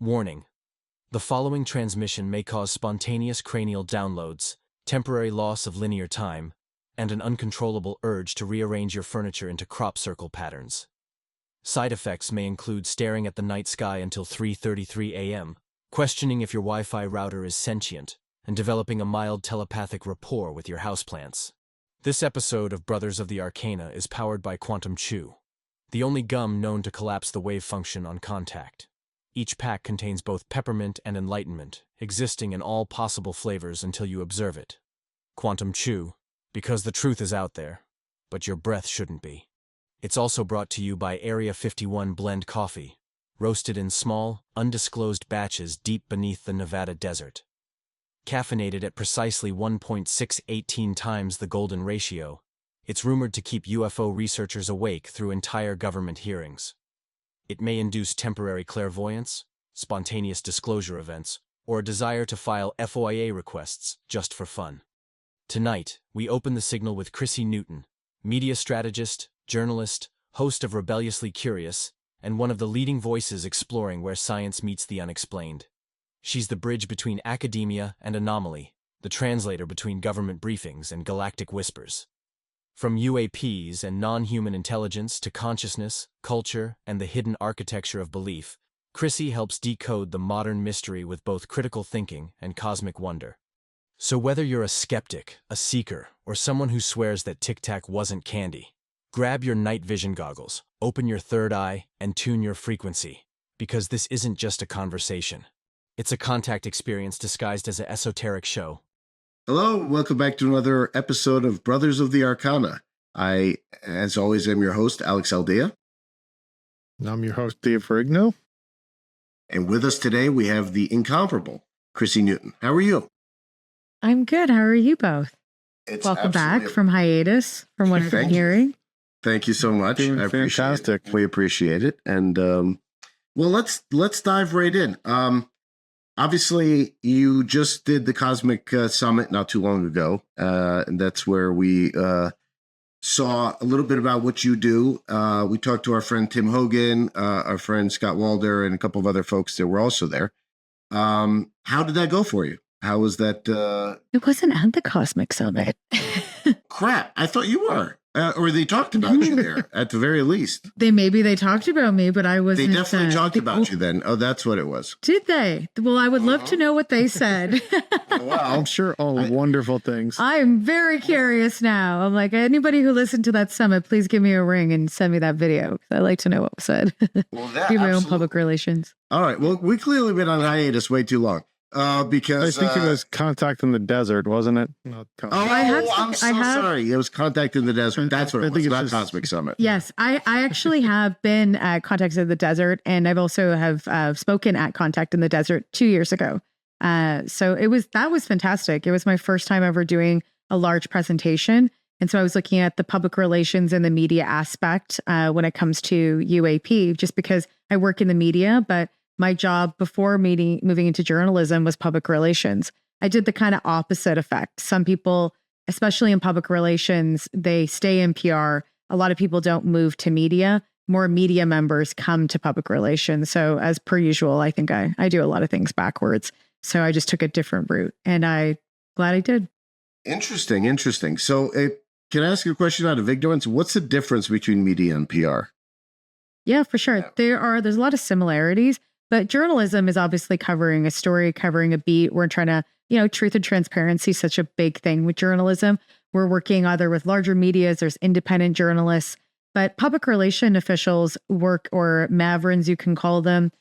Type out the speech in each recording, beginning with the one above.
Warning: the following transmission may cause spontaneous cranial downloads, temporary loss of linear time, and an uncontrollable urge to rearrange your furniture into crop circle patterns. Side effects may include staring at the night sky until 3:33 a.m., questioning if your Wi-Fi router is sentient, and developing a mild telepathic rapport with your houseplants. This episode of Brothers of the Arcana is powered by Quantum Chew, the only gum known to collapse the wave function on contact. Each pack contains both peppermint and enlightenment, existing in all possible flavors until you observe it. Quantum Chew, because the truth is out there, but your breath shouldn't be. It's also brought to you by Area 51 Blend Coffee, roasted in small, undisclosed batches deep beneath the Nevada desert. Caffeinated at precisely 1.618 times the golden ratio, it's rumored to keep UFO researchers awake through entire government hearings. It may induce temporary clairvoyance, spontaneous disclosure events, or a desire to file FOIA requests just for fun. Tonight, we open the signal with Chrissy Newton, media strategist, journalist, host of Rebelliously Curious, and one of the leading voices exploring where science meets the unexplained. She's the bridge between academia and anomaly, the translator between government briefings and galactic whispers. From UAPs and non-human intelligence to consciousness, culture, and the hidden architecture of belief, Chrissy helps decode the modern mystery with both critical thinking and cosmic wonder. So whether you're a skeptic, a seeker, or someone who swears that Tic Tac wasn't candy, grab your night vision goggles, open your third eye, and tune your frequency, because this isn't just a conversation. It's a contact experience disguised as an esoteric show. Hello, welcome back to another episode of Brothers of the Arcana. I, as always, am your host, Alex Aldea. And I'm your host, Dave Ferrigno. And with us today, we have the incomparable Chrissy Newton. How are you? I'm good. How are you both? It's Welcome back from hiatus, from what I'm hearing. Thank you so much. Doing I appreciate fantastic. it. We appreciate it. And well, let's dive right in. Obviously, you just did the Cosmic Summit not too long ago, and that's where we saw a little bit about what you do. We talked to our friend Tim Hogan, our friend Scott Walder, and a couple of other folks that were also there. How did that go for you? How was that? It wasn't at the Cosmic Summit. Crap, I thought you were. Or they talked about you there, at the very least. Maybe they talked about me, but I wasn't. They definitely talked about you then. Oh, that's what it was. Did they? Well, I would love to know what they said. Wow. I'm sure all wonderful things. I'm very curious now. I'm like, anybody who listened to that summit, please give me a ring and send me that video. I'd like to know what was said. Well, Do my own public relations. All right. Well, we clearly been on hiatus way too long. Because I think it was Contact in the Desert, wasn't it? Not I'm sorry. It was Contact in the Desert. That's what it was, not Cosmic Summit. Yes, I actually have been at Contact in the Desert, and I've also have spoken at Contact in the Desert 2 years ago. So that was fantastic. It was my first time ever doing a large presentation. And so I was looking at the public relations and the media aspect when it comes to UAP, just because I work in the media, but my job before moving into journalism was public relations. I did the kind of opposite effect. Some people, especially in public relations, they stay in PR. A lot of people don't move to media. More media members come to public relations. So as per usual, I think I do a lot of things backwards. So I just took a different route, and I'm glad I did. Interesting. So can I ask you a question out of ignorance? What's the difference between media and PR? Yeah, for sure. There's a lot of similarities. But journalism is obviously covering a story, covering a beat. We're trying to, truth and transparency is such a big thing with journalism. We're working either with larger medias, there's independent journalists, but public relation officials work, or maverins, you can call them.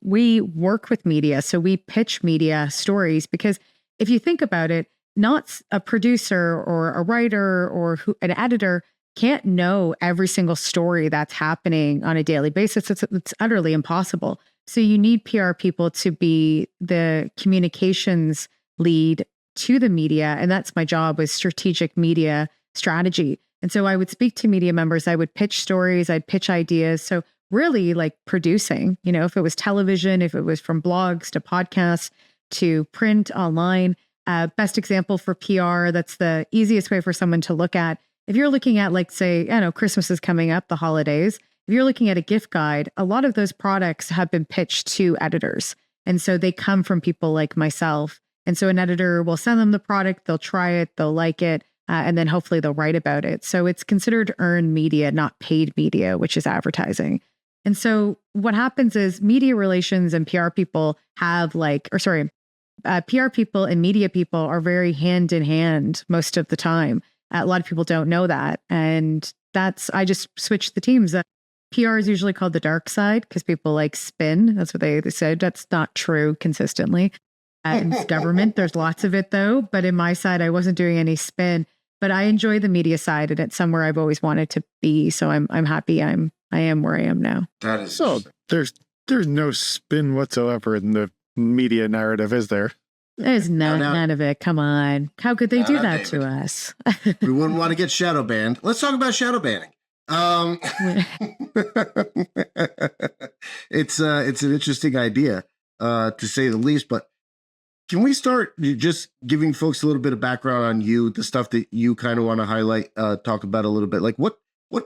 We work with media. So we pitch media stories, because if you think about it, not a producer or a writer or an editor can't know every single story that's happening on a daily basis. It's utterly impossible. So you need PR people to be the communications lead to the media. And that's my job, was strategic media strategy. And so I would speak to media members. I would pitch stories. I'd pitch ideas. So really like producing, if it was television, if it was from blogs to podcasts to print, online. Best example for PR, that's the easiest way for someone to look at. If you're looking at, like, say, Christmas is coming up, the holidays, if you're looking at a gift guide, a lot of those products have been pitched to editors. And so they come from people like myself. And so an editor will send them the product, they'll try it, they'll like it, and then hopefully they'll write about it. So it's considered earned media, not paid media, which is advertising. And so what happens is media relations and PR people have PR people and media people are very hand in hand most of the time. A lot of people don't know that. And I just switched the teams. PR is usually called the dark side because people like spin. That's what they said. That's not true consistently. In government, there's lots of it though. But in my side, I wasn't doing any spin. But I enjoy the media side, and it's somewhere I've always wanted to be. So I'm happy I am where I am now. That is so. There's no spin whatsoever in the media narrative, is there? There's none of it. Come on, how could they do that David. to us? We wouldn't want to get shadow banned. Let's talk about shadow banning. It's an interesting idea, to say the least. But can we start just giving folks a little bit of background on you, the stuff that you kind of want to highlight, talk about a little bit, like what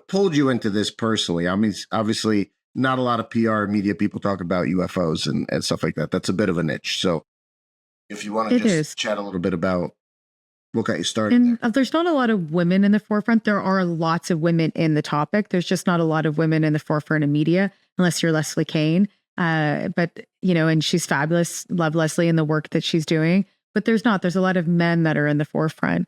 pulled you into this personally? I mean, obviously, not a lot of PR media people talk about UFOs and stuff like that. That's a bit of a niche. So, if you want to chat a little bit about what got you started. And there's not a lot of women in the forefront. There are lots of women in the topic. There's just not a lot of women in the forefront of media, unless you're Leslie Kane. But, and she's fabulous. Love Leslie and the work that she's doing. But there's a lot of men that are in the forefront.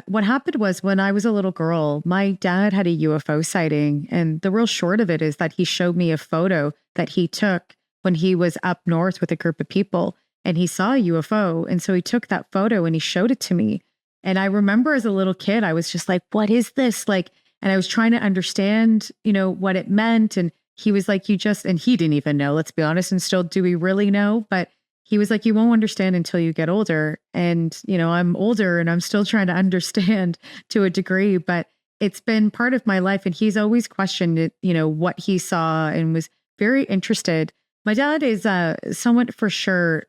What happened was when I was a little girl, my dad had a UFO sighting. And the real short of it is that he showed me a photo that he took when he was up north with a group of people. And he saw a UFO. And so he took that photo and he showed it to me. And I remember as a little kid, I was just like, what is this? And I was trying to understand, what it meant. And he was like, and he didn't even know, let's be honest. And still, do we really know? But he was like, you won't understand until you get older. And, I'm older and I'm still trying to understand to a degree, but it's been part of my life. And he's always questioned it, what he saw and was very interested. My dad is somewhat for sure,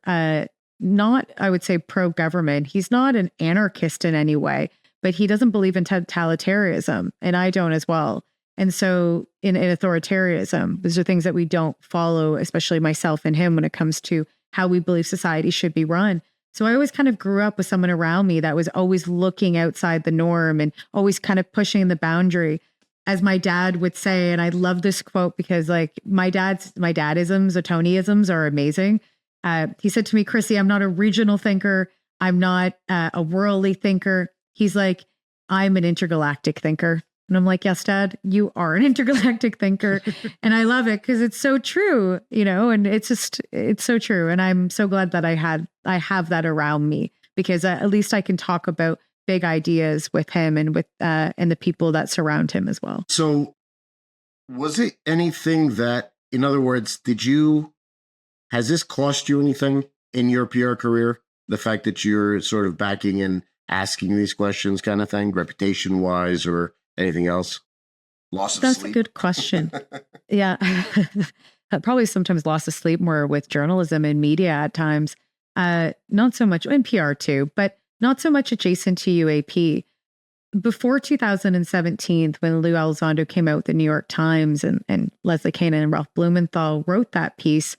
not, I would say, pro-government. He's not an anarchist in any way, but he doesn't believe in totalitarianism, and I don't as well. And so in authoritarianism, those are things that we don't follow, especially myself and him, when it comes to how we believe society should be run. So I always kind of grew up with someone around me that was always looking outside the norm and always kind of pushing the boundary. As my dad would say, and I love this quote because my dadisms, or Tonyisms are amazing. He said to me, Chrissy, I'm not a regional thinker. I'm not a worldly thinker. He's like, I'm an intergalactic thinker. And I'm like, yes, Dad, you are an intergalactic thinker. And I love it because it's so true, and it's so true. And I'm so glad that I have that around me because at least I can talk about big ideas with him and with and the people that surround him as well. So was it anything that, in other words, has this cost you anything in your PR career? The fact that you're sort of backing and asking these questions kind of thing, reputation wise or anything else? Loss of sleep? That's a good question. Yeah. Probably sometimes loss of sleep more with journalism and media at times. Not so much in PR too, but not so much adjacent to UAP. Before 2017, when Lou Elizondo came out with the New York Times and Leslie Kane and Ralph Blumenthal wrote that piece,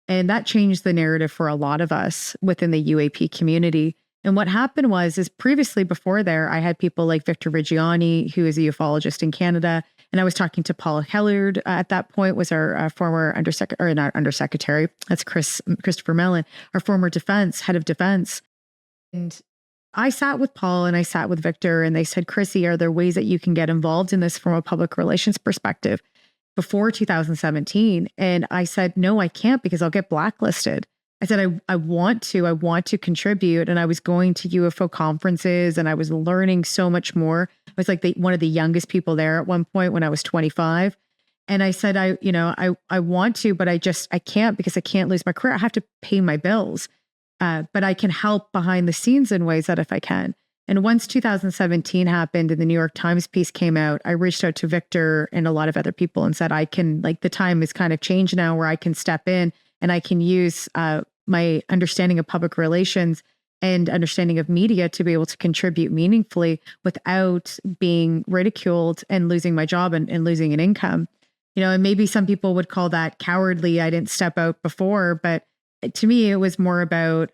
and that changed the narrative for a lot of us within the UAP community. And what happened is previously before there, I had people like Victor Vigiani, who is a ufologist in Canada. And I was talking to Paul Hellard at that point, was our former undersecretary. That's Christopher Mellon, our former head of defense. And I sat with Paul and I sat with Victor and they said, Chrissy, are there ways that you can get involved in this from a public relations perspective before 2017? And I said, no, I can't because I'll get blacklisted. I said, I want to contribute. And I was going to UFO conferences and I was learning so much more. I was like one of the youngest people there at one point when I was 25. And I said, I want to, but I can't because I can't lose my career. I have to pay my bills. But I can help behind the scenes in ways that if I can. And once 2017 happened and the New York Times piece came out, I reached out to Victor and a lot of other people and said, the time is kind of changed now where I can step in and I can use my understanding of public relations and understanding of media to be able to contribute meaningfully without being ridiculed and losing my job and losing an income. and maybe some people would call that cowardly. I didn't step out before, but to me, it was more about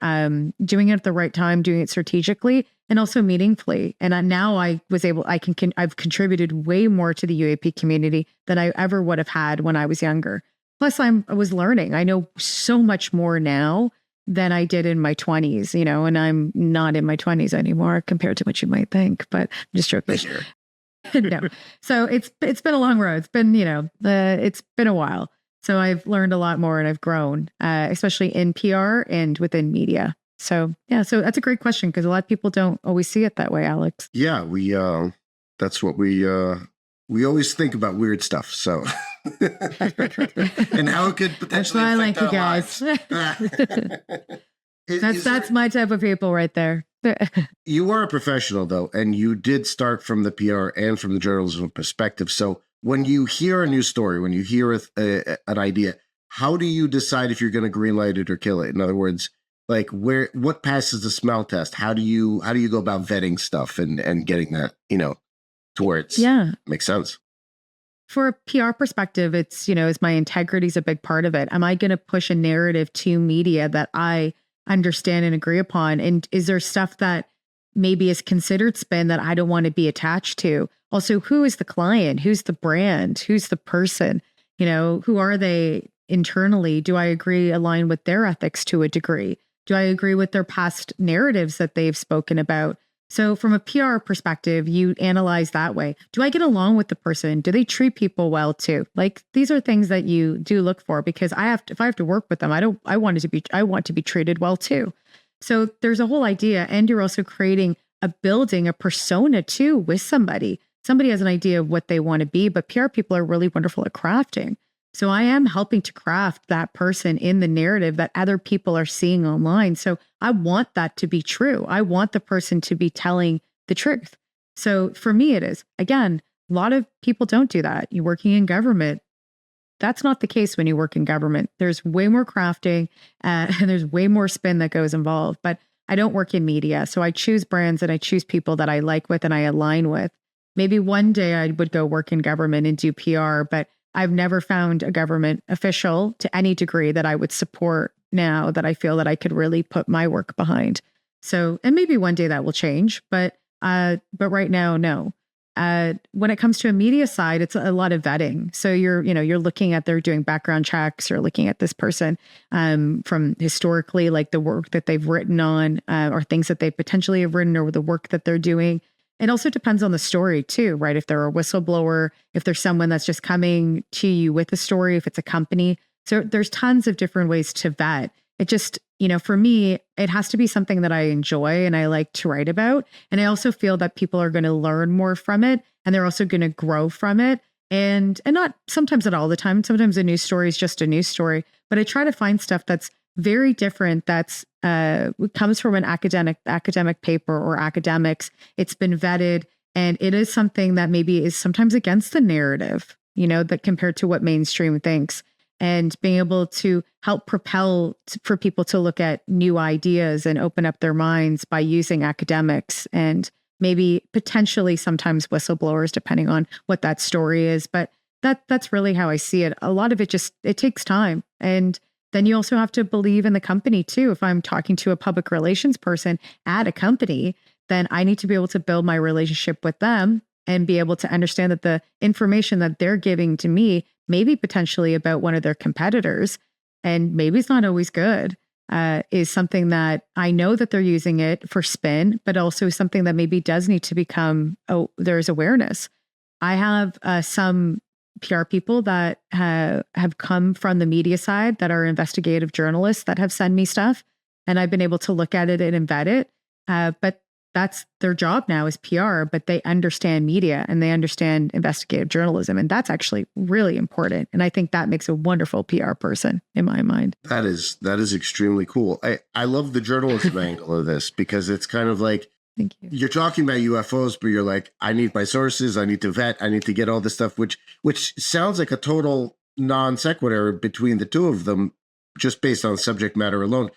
doing it at the right time, doing it strategically, and also meaningfully. And now I've contributed way more to the UAP community than I ever would have had when I was younger. Plus, I was learning. I know so much more now than I did in my 20s, and I'm not in my 20s anymore compared to what you might think, but I'm just joking. Sure. No. So it's been a long road. It's been, it's been a while. So I've learned a lot more and I've grown, especially in PR and within media. So yeah, so that's a great question because a lot of people don't always see it that way, Alex. Yeah, that's what we always think about weird stuff. So and how it could potentially that's why I like you guys. That's my type of people right there. You are a professional though, and you did start from the PR and from the journalism perspective. So when you hear a new story, when you hear an idea, how do you decide if you're going to greenlight it or kill it? In other words, like what passes the smell test? How do you go about vetting stuff and getting that, to where it's makes sense? For a PR perspective, it's, is my integrity is a big part of it. Am I going to push a narrative to media that I understand and agree upon? And is there stuff that maybe is considered spin that I don't want to be attached to? Also, who is the client? Who's the brand? Who's the person? Who are they internally? Do I align with their ethics to a degree? Do I agree with their past narratives that they've spoken about? So from a PR perspective, you analyze that way. Do I get along with the person? Do they treat people well too? Like these are things that you do look for because if I have to work with them, I want to be treated well too. So there's a whole idea. And you're also creating building a persona too with somebody. Somebody has an idea of what they want to be, but PR people are really wonderful at crafting. So I am helping to craft that person in the narrative that other people are seeing online. So I want that to be true. I want the person to be telling the truth. So for me, it is. Again, a lot of people don't do that. You're working in government. That's not the case when you work in government. There's way more crafting and there's way more spin that goes involved. But I don't work in media. So I choose brands and I choose people that I like with and I align with. Maybe one day I would go work in government and do PR, but I've never found a government official to any degree that I would support now that I feel that I could really put my work behind. So, and maybe one day that will change, but right now, no. When it comes to a media side, it's a lot of vetting. So you're looking at, they're doing background checks or looking at this person from historically, like the work that they've written on or things that they potentially have written or the work that they're doing. It also depends on the story too, right? If they're a whistleblower, if there's someone that's just coming to you with a story, if it's a company. So there's tons of different ways to vet. It just, for me, it has to be something that I enjoy and I like to write about. And I also feel that people are going to learn more from it and they're also going to grow from it. And not sometimes not all the time. Sometimes a news story is just a news story, but I try to find stuff that's very different. That's comes from an academic paper or academics. It's been vetted, and it is something that maybe is sometimes against the narrative, that compared to what mainstream thinks, and being able to help propel for people to look at new ideas and open up their minds by using academics and maybe potentially sometimes whistleblowers, depending on what that story is. But that's really how I see it. A lot of it it takes time. And then you also have to believe in the company too. If I'm talking to a public relations person at a company, then I need to be able to build my relationship with them and be able to understand that the information that they're giving to me may be potentially about one of their competitors, and maybe it's not always good, is something that I know that they're using it for spin, but also something that maybe does need to become, there's awareness. I have some PR people that have come from the media side that are investigative journalists that have sent me stuff, and I've been able to look at it and vet it. But that's their job now is PR, but they understand media and they understand investigative journalism. And that's actually really important. And I think that makes a wonderful PR person in my mind. That is extremely cool. I love the journalism angle of this because it's kind of like, thank you. You're talking about UFOs, but you're like, I need my sources. I need to vet. I need to get all this stuff, which sounds like a total non sequitur between the two of them, just based on subject matter alone.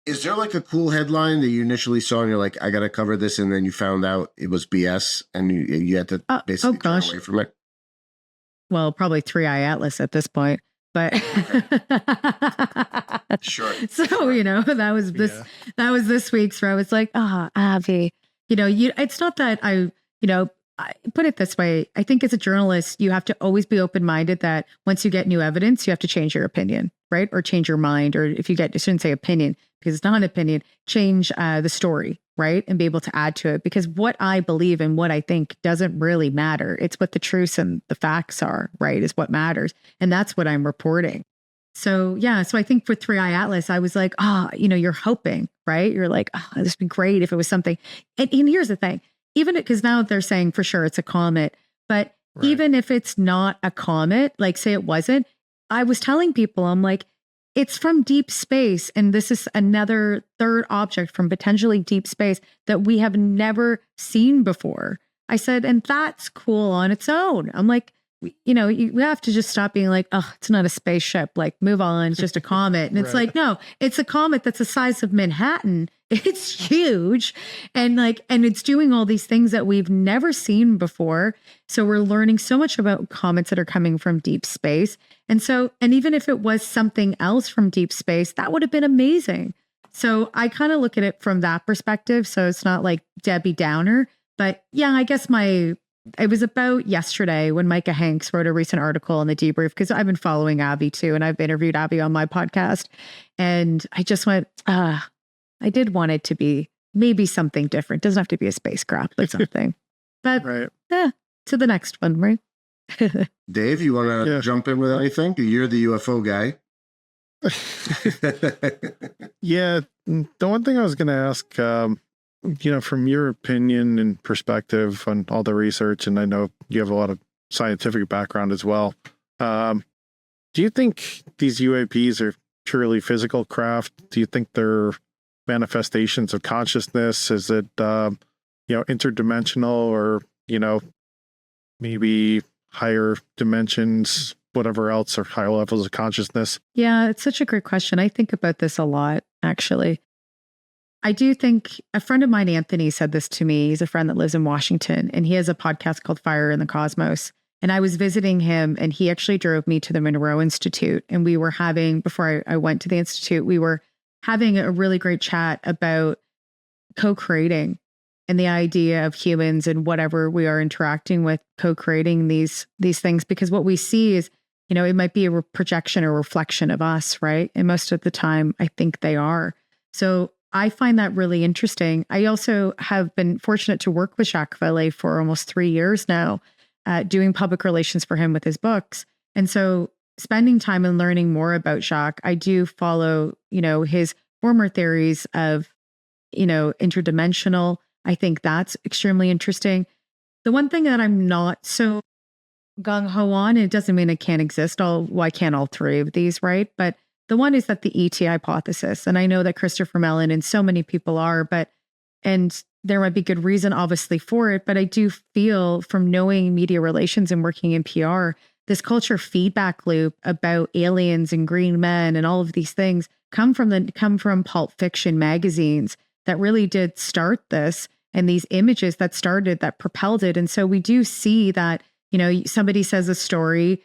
Is there like a cool headline that you initially saw and you're like, I got to cover this, and then you found out it was BS and you had to basically turn away from it? well, probably 3i Atlas at this point, but Sure. So, that was this week's where I was like, Avi, it's not that I put it this way. I think as a journalist, you have to always be open-minded that once you get new evidence, you have to change your opinion, right? Or change your mind. Or if you I shouldn't say opinion because it's not an opinion, change the story, right? And be able to add to it, because what I believe and what I think doesn't really matter. It's what the truths and the facts are, right? Is what matters. And that's what I'm reporting. So, yeah. So I think for 3i Atlas, I was like, you're hoping, right? You're like, this would be great if it was something. And here's the thing. Even because now they're saying for sure it's a comet, but even if it's not a comet, like say it wasn't, I was telling people, I'm like, it's from deep space. And this is another third object from potentially deep space that we have never seen before. I said, and that's cool on its own. I'm like, you have to just stop being like, it's not a spaceship, like move on, it's just a comet. And it's like, no, it's a comet that's the size of Manhattan. It's huge. And it's doing all these things that we've never seen before. So we're learning so much about comets that are coming from deep space. And even if it was something else from deep space, that would have been amazing. So I kind of look at it from that perspective. So it's not like Debbie Downer, but yeah, I guess it was about yesterday when Micah Hanks wrote a recent article in the Debrief, because I've been following Abby too, and I've interviewed Abby on my podcast. And I just went, I did want it to be maybe something different. Doesn't have to be a spacecraft or something. But to the next one, right? Dave, you want to jump in with anything? You're the UFO guy. Yeah. The one thing I was going to ask, from your opinion and perspective on all the research, and I know you have a lot of scientific background as well. Do you think these UAPs are purely physical craft? Do you think they're manifestations of consciousness? Is it, interdimensional, or, maybe higher dimensions, whatever else, or higher levels of consciousness? Yeah, it's such a great question. I think about this a lot, actually. I do think a friend of mine, Anthony, said this to me. He's a friend that lives in Washington, and he has a podcast called Fire in the Cosmos. And I was visiting him, and he actually drove me to the Monroe Institute. And we were having, before I went to the Institute, we were having a really great chat about co-creating and the idea of humans and whatever we are interacting with, co-creating these things. Because what we see is, it might be a projection or reflection of us, right? And most of the time, I think they are. So I find that really interesting. I also have been fortunate to work with Jacques Vallée for almost 3 years now, doing public relations for him with his books. And so spending time and learning more about Jacques, I do follow, his former theories of, interdimensional. I think that's extremely interesting. The one thing that I'm not so gung-ho on, it doesn't mean it can't exist. Why can't all three of these, right? But the one is that the ET hypothesis. And I know that Christopher Mellon and so many people are, and there might be good reason obviously for it, but I do feel from knowing media relations and working in PR, this culture feedback loop about aliens and green men and all of these things come from Pulp Fiction magazines that really did start this, and these images that propelled it. And so we do see that, somebody says a story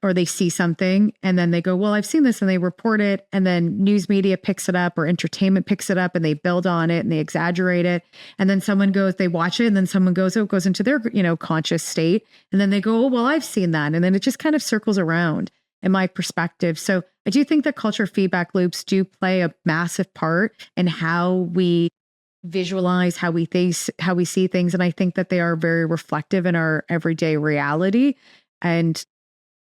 or they see something and then they go, well, I've seen this, and they report it, and then news media picks it up or entertainment picks it up and they build on it and they exaggerate it. And then someone goes, they watch it, and then someone goes, it goes into their, conscious state. And then they go, oh, well, I've seen that. And then it just kind of circles around in my perspective. So I do think that culture feedback loops do play a massive part in how we visualize, how we see things. And I think that they are very reflective in our everyday reality. And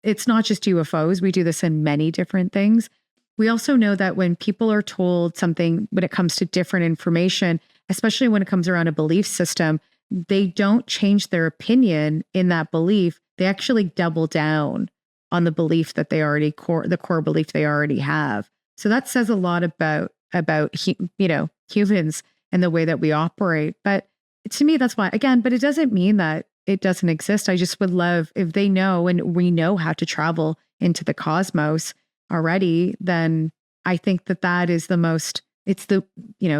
it's not just UFOs. We do this in many different things. We also know that when people are told something, when it comes to different information, especially when it comes around a belief system, they don't change their opinion in that belief. They actually double down on the belief that they already the core belief they already have. So that says a lot about humans and the way that we operate. But to me, that's why, again, but it doesn't mean that it doesn't exist. I just would love if they know, and we know how to travel into the cosmos already, then I think that is the most it's the,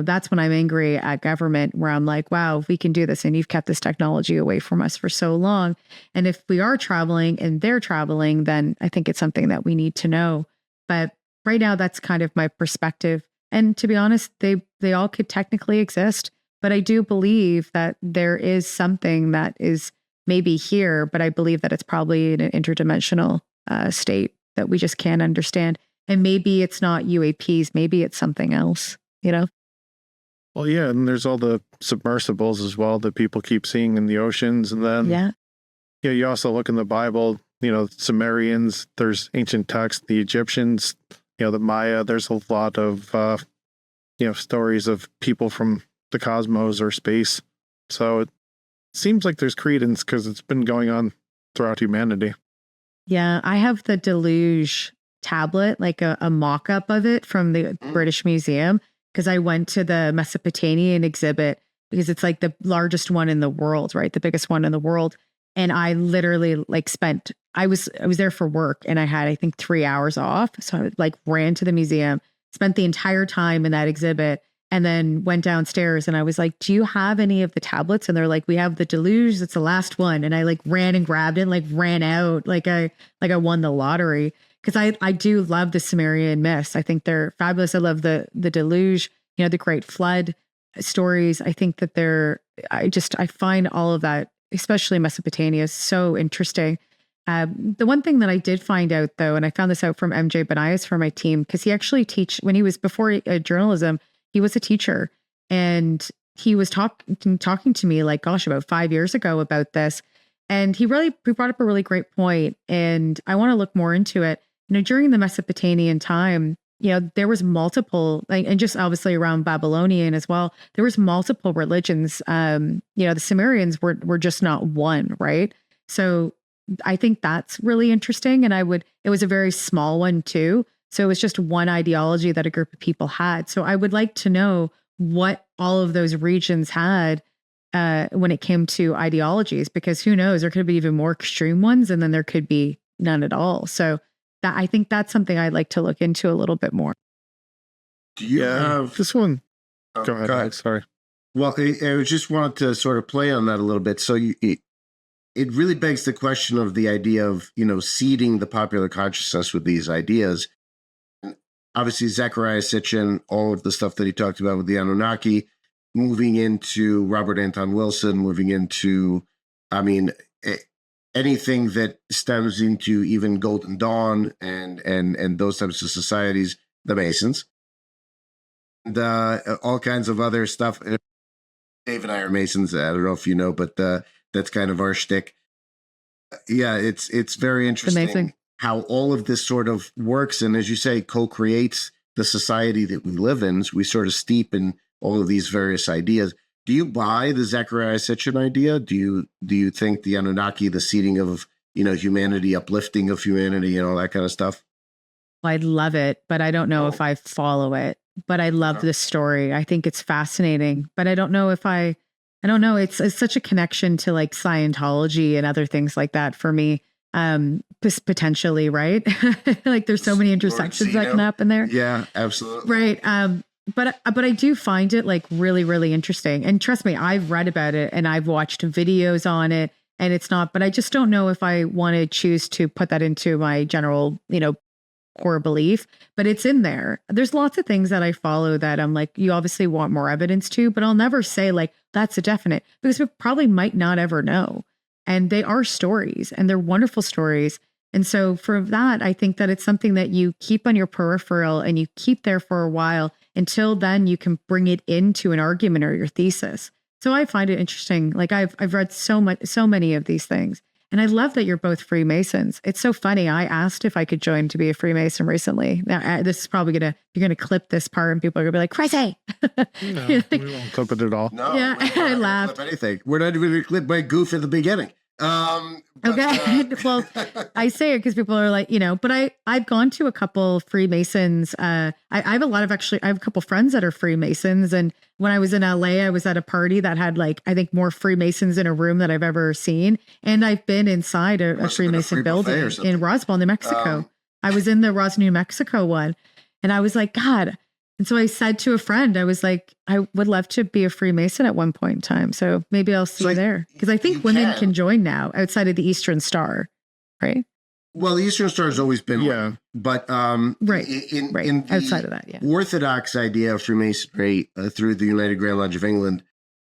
that's when I'm angry at government, where I'm like, wow, if we can do this and you've kept this technology away from us for so long. And if we are traveling and they're traveling, then I think it's something that we need to know. But right now, that's kind of my perspective. And to be honest, they all could technically exist. But I do believe that there is something that is maybe here, but I believe that it's probably in an interdimensional state that we just can't understand. And maybe it's not UAPs, maybe it's something else, Well, yeah, and there's all the submersibles as well that people keep seeing in the oceans. And then you also look in the Bible, Sumerians, there's ancient texts, the Egyptians, the Maya, there's a lot of, stories of people from the cosmos or space. So it seems like there's credence because it's been going on throughout humanity. Yeah, I have the deluge tablet, like a mock-up of it from the British Museum, because I went to the Mesopotamian exhibit because it's like the largest one in the world, right? The biggest one in the world. And I literally I was there for work and I had, I think, 3 hours off. So I ran to the museum, spent the entire time in that exhibit, and then went downstairs and I was like, do you have any of the tablets? And they're like, we have the deluge. It's the last one. And I ran and grabbed it and ran out like I won the lottery. Because I do love the Sumerian myths. I think they're fabulous. I love the deluge, the Great Flood stories. I think that I find all of that, especially Mesopotamia, is so interesting. The one thing that I did find out, though, and I found this out from MJ Benias for my team, because he actually when he was before journalism, he was a teacher, and he was talking to me about 5 years ago about this. And he brought up a really great point, and I want to look more into it. During the Mesopotamian time, there was multiple, and just obviously around Babylonian as well, there was multiple religions. The Sumerians were just not one, right? So I think that's really interesting. And it was a very small one too. So it was just one ideology that a group of people had. So I would like to know what all of those regions had when it came to ideologies, because who knows, there could be even more extreme ones, and then there could be none at all. So I think that's something I'd like to look into a little bit more. Do you have this one? Oh, go ahead. Sorry. Well, I just wanted to sort of play on that a little bit. So it really begs the question of the idea of, seeding the popular consciousness with these ideas. And obviously, Zecharia Sitchin, all of the stuff that he talked about with the Anunnaki, moving into Robert Anton Wilson, moving into, anything that stems into even Golden Dawn and those types of societies, the Masons, and all kinds of other stuff. Dave and I are Masons. I don't know if you know, but that's kind of our shtick. Yeah, it's very interesting. Amazing how all of this sort of works, and as you say, co-creates the society that we live in. So we sort of steep in all of these various ideas. Do you buy the Zecharia Sitchin idea? Do you think the Anunnaki, the seeding of humanity, uplifting of humanity, and all that kind of stuff? I love it, but I don't know if I follow it. But I love this story. I think it's fascinating, but I don't know if I don't know. It's such a connection to Scientology and other things like that for me. Potentially, right? There's so many intersections that can happen there. Yeah, absolutely. Right. But I do find it really, really interesting. And trust me, I've read about it and I've watched videos on it, and it's not, but I just don't know if I want to choose to put that into my general, core belief, but it's in there. There's lots of things that I follow that I'm like, you obviously want more evidence to, but I'll never say that's a definite, because we probably might not ever know. And they are stories, and they're wonderful stories. And so for that, I think that it's something that you keep on your peripheral and you keep there for a while until then you can bring it into an argument or your thesis. So I find it interesting. I've read so many of these things. And I love that you're both Freemasons. It's so funny. I asked if I could join to be a Freemason recently. Now, this is probably you're going to clip this part and people are going to be like, Chrissy. No, we won't clip it at all. No, yeah, I laughed. Clip anything. We're not even going to clip my goof at the beginning. Okay. Well, I say it because people are like, but I've gone to a couple Freemasons. I have I have a couple friends that are Freemasons. And when I was in LA, I was at a party that had I think more Freemasons in a room that I've ever seen. And I've been inside a Freemason building in Roswell, New Mexico. I was in the Roswell, New Mexico one. And I was like, God, And so I said to a friend, I was like, I would love to be a Freemason at one point in time. So maybe I'll see you there. Because I think women can join now outside of the Eastern Star, right? Well, the Eastern Star has always been one, but right. In the outside of that, Orthodox idea of Freemasonry through the United Grand Lodge of England,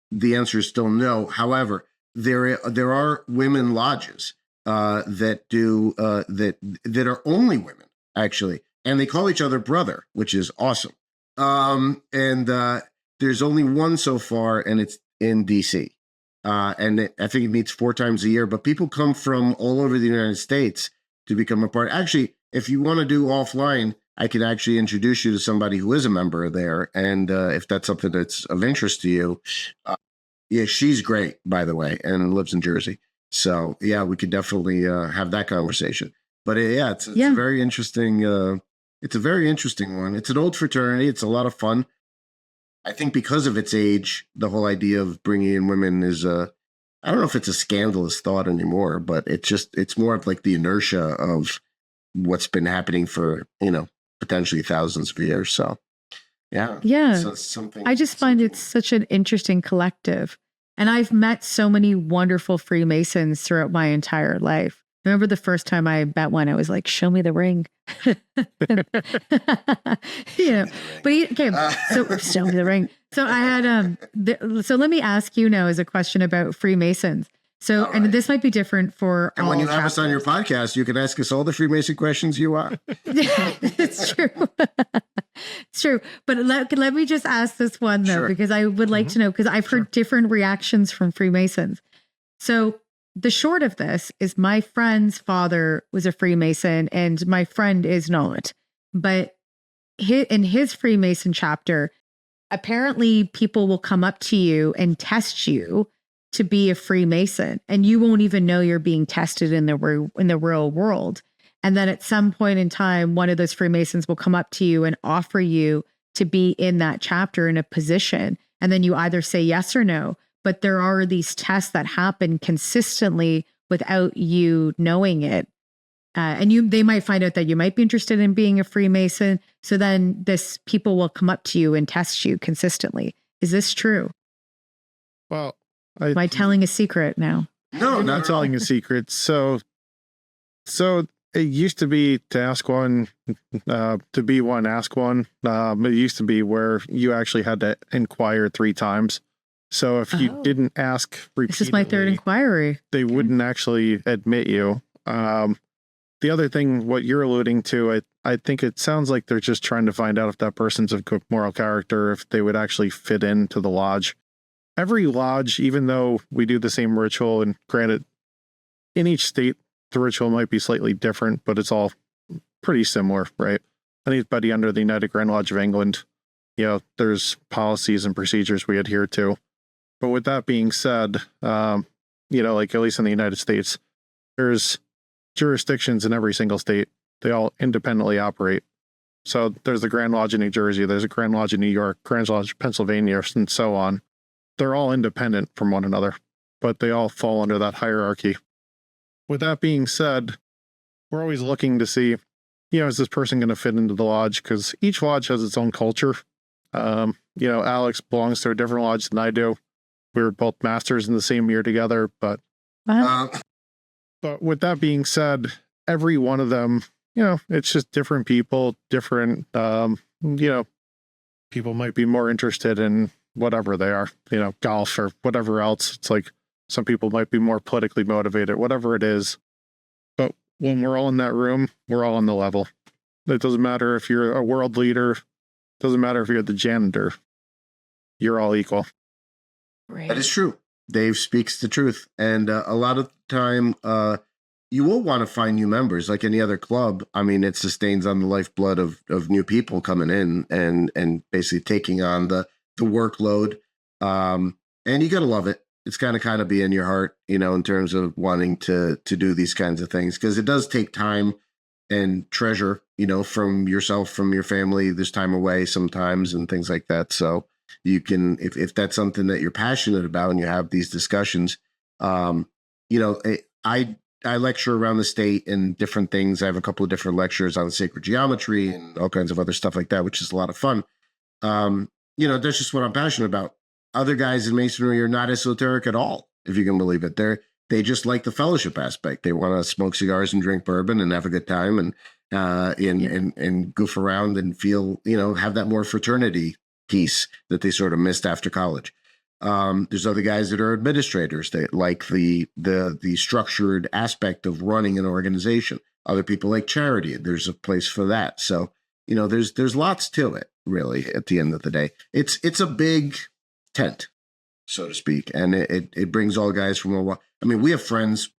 the answer is still no. However, there are women lodges that are only women, actually, and they call each other brother, which is awesome. There's only one so far, and it's in DC. I think it meets 4 times a year, but people come from all over the United States to become a part. Actually, if you want to do offline, I could actually introduce you to somebody who is a member there. And if that's something that's of interest to you, yeah, she's great, by the way, and lives in Jersey. So yeah, we could definitely have that conversation. But it's a very interesting. It's a very interesting one. It's an old fraternity. It's a lot of fun. I think because of its age, the whole idea of bringing in women is I don't know if it's a scandalous thought anymore, but it's more of like the inertia of what's been happening for, potentially thousands of years. So yeah. So something. I just find it's such an interesting collective. And I've met so many wonderful Freemasons throughout my entire life. I remember the first time I met one, I was like, show me the ring. But so show me the ring. So I had, so let me ask you now as a question about Freemasons. So, right. And this might be different for and all when you have us on your podcast, you can ask us all the Freemason questions you want. It's true. It's true. But let me just ask this one, though, because I would like to know, because I've heard different reactions from Freemasons. So the short of this is my friend's father was a Freemason and my friend is not. But in his Freemason chapter, apparently people will come up to you and test you to be a Freemason, and you won't even know you're being tested in the real world. And then at some point in time, one of those Freemasons will come up to you and offer you to be in that chapter in a position. And then you either say yes or no. But there are these tests that happen consistently without you knowing it. And they might find out that you might be interested in being a Freemason. So then people will come up to you and test you consistently. Is this true? Well, am I telling a secret now? No, I'm not telling a secret. So it used to be to ask one, to be one, ask one. It used to be where you actually had to inquire 3 times. So if you didn't ask repeatedly, this is my 3rd inquiry. They wouldn't actually admit you. The other thing, what you're alluding to, I think it sounds like they're just trying to find out if that person's of good moral character, if they would actually fit into the lodge. Every lodge, even though we do the same ritual, and granted, in each state, the ritual might be slightly different, but it's all pretty similar, right? Anybody under the United Grand Lodge of England, there's policies and procedures we adhere to. But with that being said, like at least in the United States, there's jurisdictions in every single state. They all independently operate. So there's the Grand Lodge in New Jersey, there's a Grand Lodge in New York, Grand Lodge in Pennsylvania, and so on. They're all independent from one another, but they all fall under that hierarchy. With that being said, we're always looking to see, is this person going to fit into the lodge? Because each lodge has its own culture. Alex belongs to a different lodge than I do. We were both masters in the same year together, but with that being said, every one of them, it's just different people, different, people might be more interested in whatever they are, golf or whatever else. It's like some people might be more politically motivated, whatever it is. But when we're all in that room, we're all on the level. It doesn't matter if you're a world leader. It doesn't matter if you're the janitor. You're all equal. Right. That is true. Dave speaks the truth. And a lot of the time, you will want to find new members like any other club. I mean, it sustains on the lifeblood of new people coming in and basically taking on the workload. And you got to love it. It's kind of be in your heart, in terms of wanting to do these kinds of things, because it does take time and treasure, from yourself, from your family. There's time away sometimes and things like that. So you can, if that's something that you're passionate about and you have these discussions, I lecture around the state and different things. I have a couple of different lectures on sacred geometry and all kinds of other stuff like that, which is a lot of fun. That's just what I'm passionate about. Other guys in masonry are not esoteric at all, if you can believe it. They just like the fellowship aspect. They want to smoke cigars and drink bourbon and have a good time and goof around and feel, have that more fraternity piece that they sort of missed after college. There's other guys that are administrators that like the structured aspect of running an organization. Other people like charity. There's a place for that. So, there's lots to it, really, at the end of the day. It's a big tent, so to speak. And it brings all guys from a while. I mean, we have friends,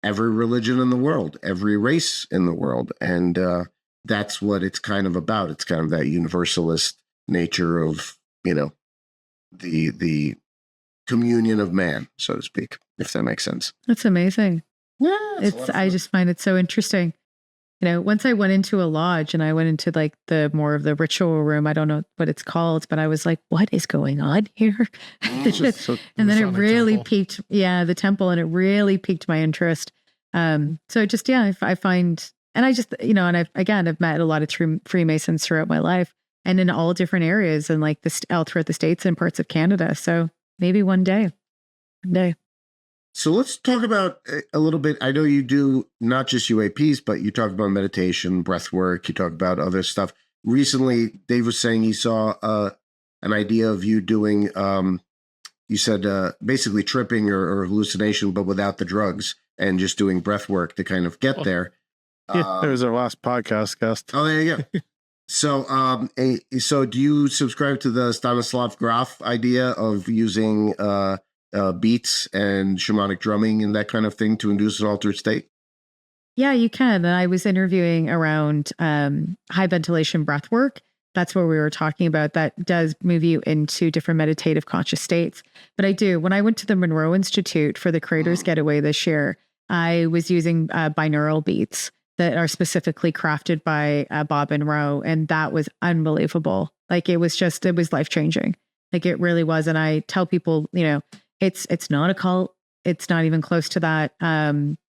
every religion in the world, every race in the world. And that's what it's kind of about. It's kind of that universalist nature of, the communion of man, so to speak, if that makes sense. That's amazing. Yeah. I just find it so interesting. Once I went into a lodge and I went into like the more of the ritual room, I don't know what it's called, but I was like, what is going on here? And then it really piqued, the temple, and it really piqued my interest. So just, I find, and I just, and I've met a lot of Freemasons throughout my life and in all different areas and like all throughout the States and parts of Canada. So maybe one day. So let's talk about a little bit. I know you do not just UAPs, but you talk about meditation, breath work. You talk about other stuff. Recently, Dave was saying he saw an idea of you doing, you said basically tripping or hallucination, but without the drugs and just doing breath work to kind of get there. Yeah, that was our last podcast guest. Oh, there you go. So do you subscribe to the Stanislav Graf idea of using beats and shamanic drumming and that kind of thing to induce an altered state? Yeah, you can. And I was interviewing around high ventilation breath work. That's what we were talking about. That does move you into different meditative conscious states. But when I went to the Monroe Institute for the Creators Getaway this year, I was using binaural beats that are specifically crafted by Bob Monroe. And that was unbelievable. Like it was life-changing. Like it really was. And I tell people, it's not a cult. It's not even close to that.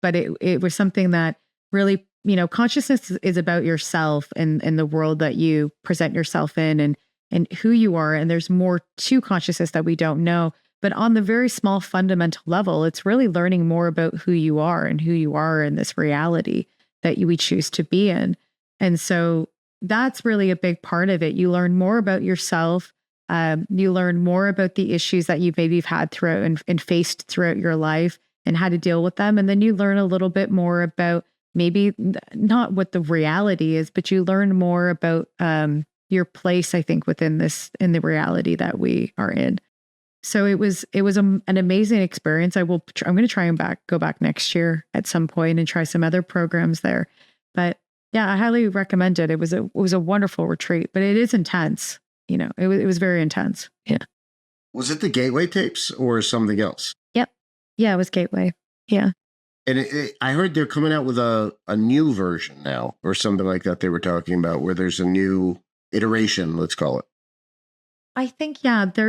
But it was something that really, consciousness is about yourself and the world that you present yourself in and who you are. And there's more to consciousness that we don't know. But on the very small fundamental level, it's really learning more about who you are and who you are in this reality that we choose to be in. And so that's really a big part of it. You learn more about yourself. You learn more about the issues that you've had throughout and faced throughout your life and how to deal with them. And then you learn a little bit more about maybe not what the reality is, but you learn more about your place, I think, in the reality that we are in. So it was an amazing experience. I'm going to try and go back next year at some point and try some other programs there. But yeah, I highly recommend it. It was a wonderful retreat, but it is intense. It was very intense. Yeah. Was it the Gateway tapes or something else? Yep. Yeah, it was Gateway. Yeah. And I heard they're coming out with a new version now or something like that they were talking about where there's a new iteration, let's call it. I think,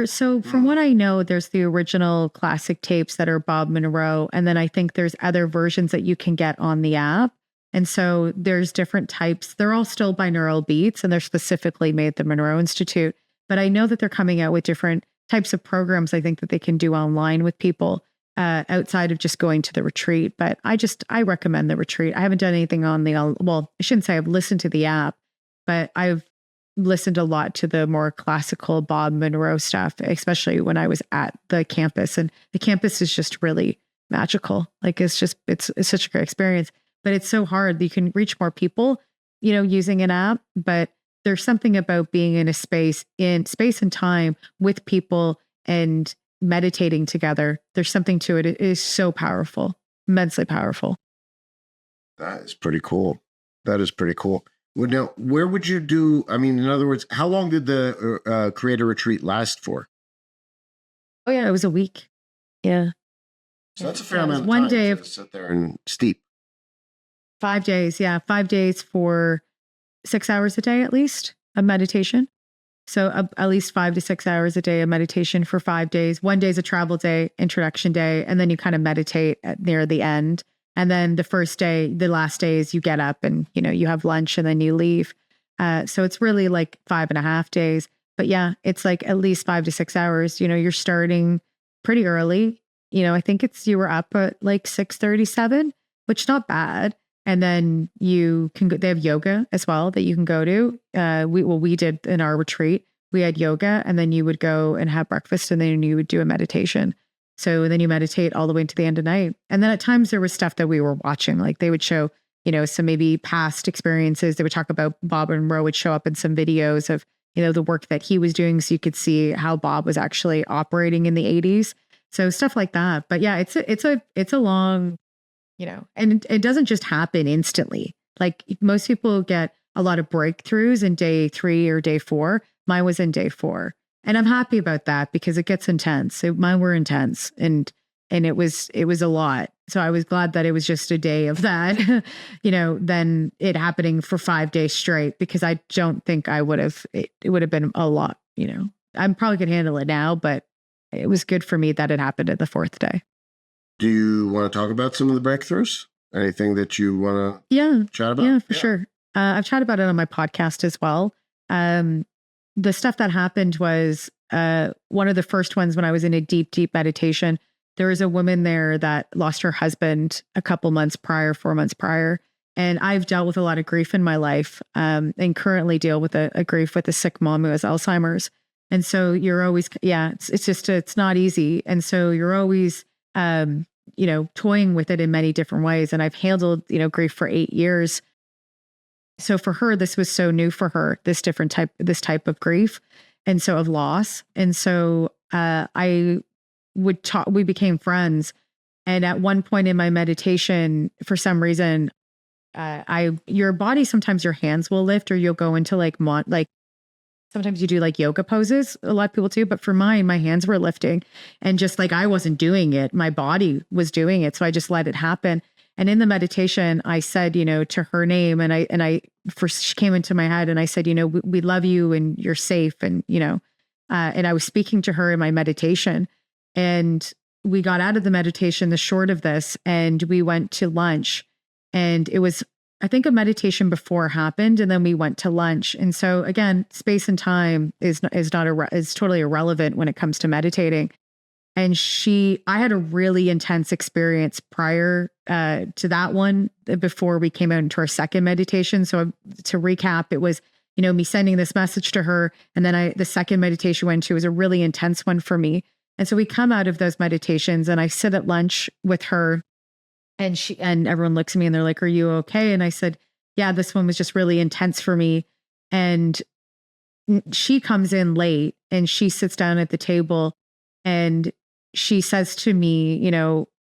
so from what I know, there's the original classic tapes that are Bob Monroe. And then I think there's other versions that you can get on the app. And so there's different types. They're all still binaural beats and they're specifically made at the Monroe Institute. But I know that they're coming out with different types of programs, I think, that they can do online with people outside of just going to the retreat. But I recommend the retreat. I haven't done anything on I shouldn't say I've listened to the app, but I've listened a lot to the more classical Bob Monroe stuff, especially when I was at the campus. And the campus is just really magical. Like it's such a great experience. But it's so hard. You can reach more people, using an app, but there's something about being in space and time with people and meditating together. There's something to it. It is so powerful, immensely powerful. That is pretty cool. Well, now, where would you do? I mean, in other words, how long did the Creator Retreat last for? Oh yeah, it was a week. Yeah. So that's a fair amount of one time day to sit there and steep. 5 days. Yeah. 5 days for 6 hours a day, at least, of meditation. So at least 5 to 6 hours a day of meditation for 5 days. 1 day is a travel day, introduction day, and then you kind of meditate near the end. And then the last day is you get up and, you have lunch and then you leave. So it's really like 5.5 days. But yeah, it's like at least 5 to 6 hours. You're starting pretty early. I think you were up at like 6:37, which is not bad. And then you can go, they have yoga as well that you can go to. We did in our retreat, we had yoga, and then you would go and have breakfast, and then you would do a meditation. So then you meditate all the way to the end of night. And then at times there was stuff that we were watching, like they would show, some maybe past experiences. They would talk about Bob and Monroe would show up in some videos of, the work that he was doing. So you could see how Bob was actually operating in the 80s. So stuff like that. But yeah, it's a long, and it doesn't just happen instantly. Like most people get a lot of breakthroughs in day 3 or day 4. Mine was in day 4. And I'm happy about that because it gets intense. Mine were intense and it was a lot. So I was glad that it was just a day of that, than it happening for 5 days straight, because I don't think I would have, it would have been a lot, I'm probably could handle it now, but it was good for me that it happened at the 4th day. Do you want to talk about some of the breakthroughs? Anything that you want to chat about? Yeah, for sure. I've chatted about it on my podcast as well. The stuff that happened was one of the first ones when I was in a deep, deep meditation. There was a woman there that lost her husband a couple months prior, 4 months prior. And I've dealt with a lot of grief in my life and currently deal with a grief with a sick mom who has Alzheimer's. And so you're always, it's not easy. And so you're always, toying with it in many different ways. And I've handled, grief for 8 years. So for her, this was so new for her, this type of grief. And so of loss. And so we became friends. And at one point in my meditation, for some reason, your body, sometimes your hands will lift, or you'll go into sometimes you do like yoga poses. A lot of people do, but for mine, my hands were lifting, and just like I wasn't doing it, my body was doing it. So I just let it happen. And in the meditation, I said, to her name, and I first she came into my head, and I said, we love you, and you're safe, and and I was speaking to her in my meditation, and we got out of the meditation, the short of this, and we went to lunch, and it was, I think, a meditation before happened, and then we went to lunch. And so again, space and time is totally irrelevant when it comes to meditating. And I had a really intense experience prior to that one, before we came out into our second meditation. So to recap, it was, me sending this message to her. And then the second meditation went to was a really intense one for me. And so we come out of those meditations, and I sit at lunch with her, and everyone looks at me and they're like, "Are you okay?" And I said, "Yeah, this one was just really intense for me." And she comes in late, and she sits down at the table, and she says to me,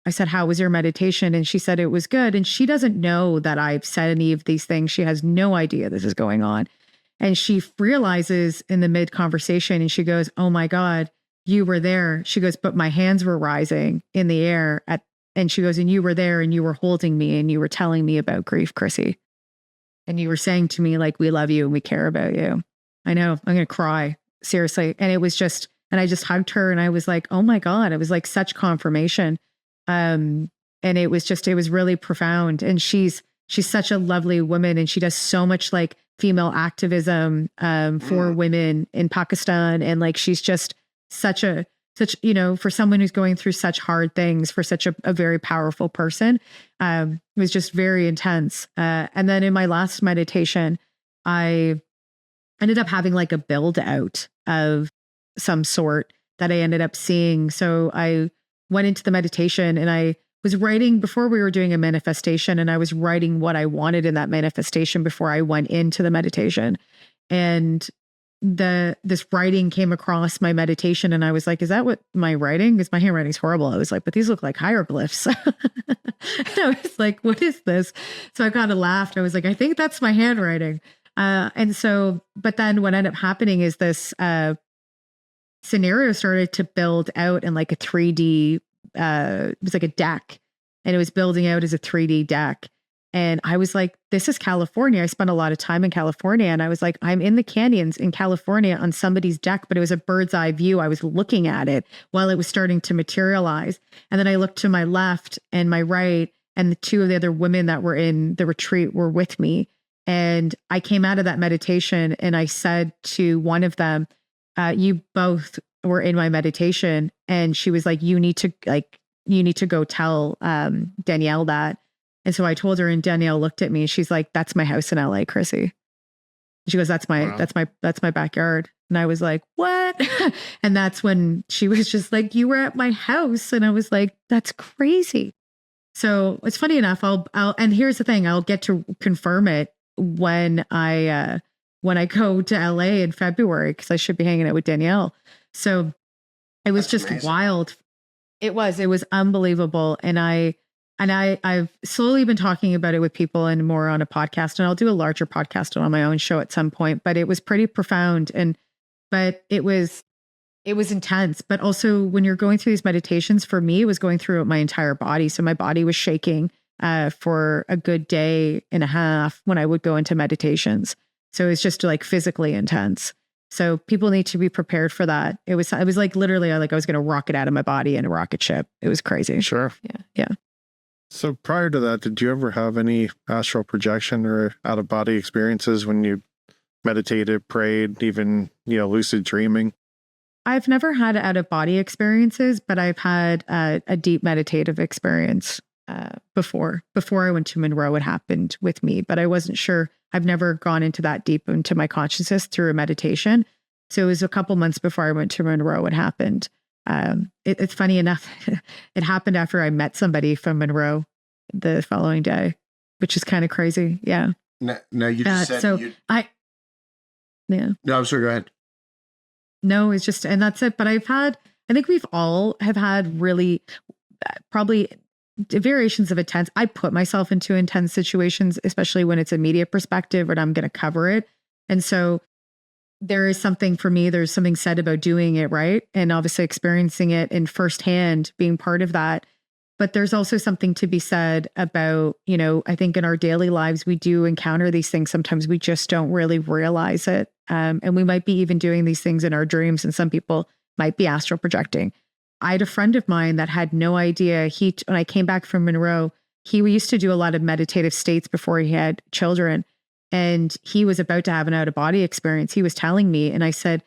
I said, "How was your meditation?" And she said, "It was good." And she doesn't know that I've said any of these things. She has no idea this is going on. And she realizes in the mid conversation, and she goes, "Oh my God, you were there." She goes, "But my hands were rising in the air and she goes, "And you were there, and you were holding me, and you were telling me about grief, Chrissy. And you were saying to me, like, we love you and we care about you." I know, I'm going to cry, seriously. And it was just, and I just hugged her, and I was like, oh my God, it was like such confirmation. And it was really profound. And she's such a lovely woman, and she does so much like female activism for women in Pakistan. And like, she's just such, for someone who's going through such hard things, for such a very powerful person, it was just very intense. And then in my last meditation, I ended up having like a build out of some sort that I ended up seeing. So I went into the meditation, and I was writing before we were doing a manifestation, and I was writing what I wanted in that manifestation before I went into the meditation. And this writing came across my meditation, and I was like, "Is that what my writing?" Because my handwriting's horrible. I was like, "But these look like hieroglyphs." And I was like, "What is this?" So I kind of laughed. I was like, "I think that's my handwriting." But then what ended up happening is this scenario started to build out in like a 3D, it was like a deck, and it was building out as a 3D deck. And I was like, this is California. I spent a lot of time in California, and I was like, I'm in the canyons in California on somebody's deck, but it was a bird's eye view. I was looking at it while it was starting to materialize. And then I looked to my left and my right, and the two of the other women that were in the retreat were with me. And I came out of that meditation, and I said to one of them, you both were in my meditation, and she was like, you need to go tell Danielle that. And so I told her, and Danielle looked at me and she's like, that's my house in LA, Chrissy. She goes, that's my backyard. And I was like, what? And that's when she was just like, you were at my house. And I was like, that's crazy. So it's funny enough. And here's the thing, I'll get to confirm it when I go to LA in February, because I should be hanging out with Danielle. So it was just amazing. Wild. It was unbelievable. And I've slowly been talking about it with people and more on a podcast, and I'll do a larger podcast on my own show at some point, but it was pretty profound. But it was intense. But also when you're going through these meditations, for me, it was going through my entire body. So my body was shaking for a good day and a half when I would go into meditations. So it's just like physically intense. So people need to be prepared for that. It was like literally like I was going to rocket out of my body in a rocket ship. It was crazy. Sure. Yeah. So prior to that, did you ever have any astral projection or out of body experiences when you meditated, prayed, even, lucid dreaming? I've never had out of body experiences, but I've had a deep meditative experience before I went to Monroe. It happened with me, but I wasn't sure. I've never gone into that deep into my consciousness through a meditation. So it was a couple months before I went to Monroe. It happened. It's funny enough, it happened after I met somebody from Monroe the following day, which is kind of crazy. Yeah. No, you just said so yeah. No, I'm sorry, go ahead. No, it's just, and that's it. But I think we've all have had really probably variations of intense. I put myself into intense situations, especially when it's a media perspective and I'm going to cover it. And so there is something for me, there's something said about doing it right. And obviously experiencing it in firsthand, being part of that. But there's also something to be said about, I think in our daily lives, we do encounter these things. Sometimes we just don't really realize it. And we might be even doing these things in our dreams. And some people might be astral projecting. I had a friend of mine that had no idea. When I came back from Monroe, he used to do a lot of meditative states before he had children. And he was about to have an out-of-body experience. He was telling me, and I said,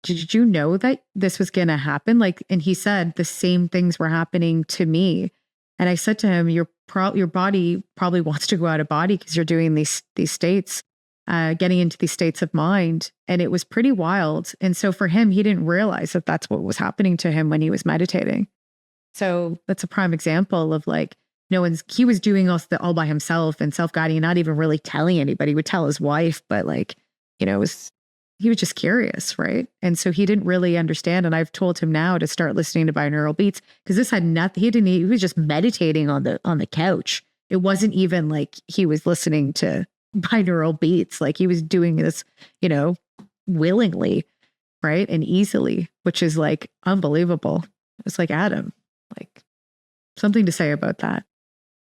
did you know that this was going to happen? And he said the same things were happening to me. And I said to him, your body probably wants to go out of body because you're doing these states, getting into these states of mind. And it was pretty wild. And so for him, he didn't realize that that's what was happening to him when he was meditating. So that's a prime example of he was doing all by himself and self-guiding and not even really telling anybody. He would tell his wife, but he was just curious, right? And so he didn't really understand. And I've told him now to start listening to binaural beats, because this had nothing. He was just meditating on the couch. It wasn't even like he was listening to binaural beats. Like he was doing this, willingly, right? And easily, which is like unbelievable. It's like, Adam, like something to say about that.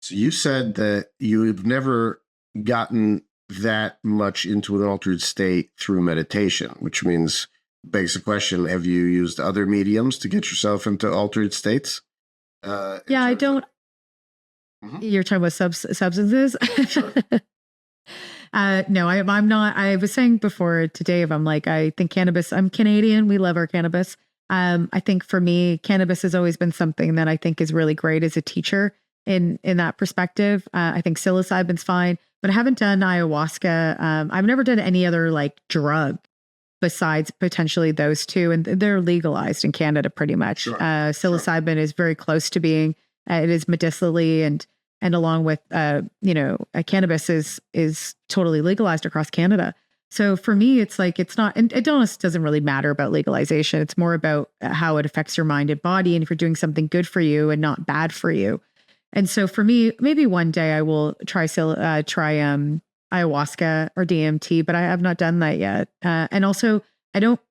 So you said that you've never gotten that much into an altered state through meditation, which means begs the question, have you used other mediums to get yourself into altered states? Yeah, I don't. You're talking about substances? Sure. No, I'm not. I was saying before to Dave, I think cannabis, I'm Canadian. We love our cannabis. I think for me, cannabis has always been something that I think is really great as a teacher in that perspective. I think psilocybin's fine, but I haven't done ayahuasca. I've never done any other drug besides potentially those two, and they're legalized in Canada pretty much. Sure. Psilocybin is very close to being, it is medicinally, and along with, cannabis is totally legalized across Canada. So for me, it's not, and it doesn't really matter about legalization. It's more about how it affects your mind and body, and if you're doing something good for you and not bad for you. And so for me, maybe one day I will try ayahuasca or DMT, but I have not done that yet. And also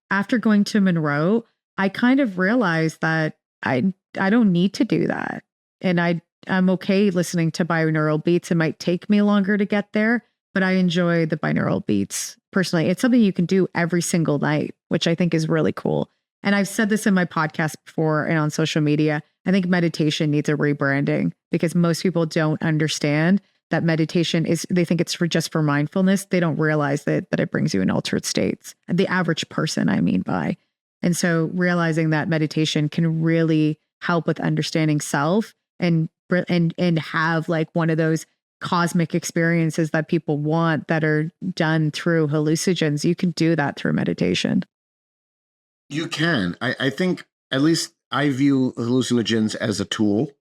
after going to Monroe, I kind of realized that I don't need to do that. And I'm okay listening to binaural beats. It might take me longer to get there, but I enjoy the binaural beats personally. It's something you can do every single night, which I think is really cool. And I've said this in my podcast before and on social media. I think meditation needs a rebranding because most people don't understand that meditation is, they think it's just for mindfulness. They don't realize that it brings you in altered states. The average person, I mean by. And so realizing that meditation can really help with understanding self and have like one of those cosmic experiences that people want that are done through hallucinogens. You can do that through meditation. You can. I think, at least I view hallucinogens as a tool.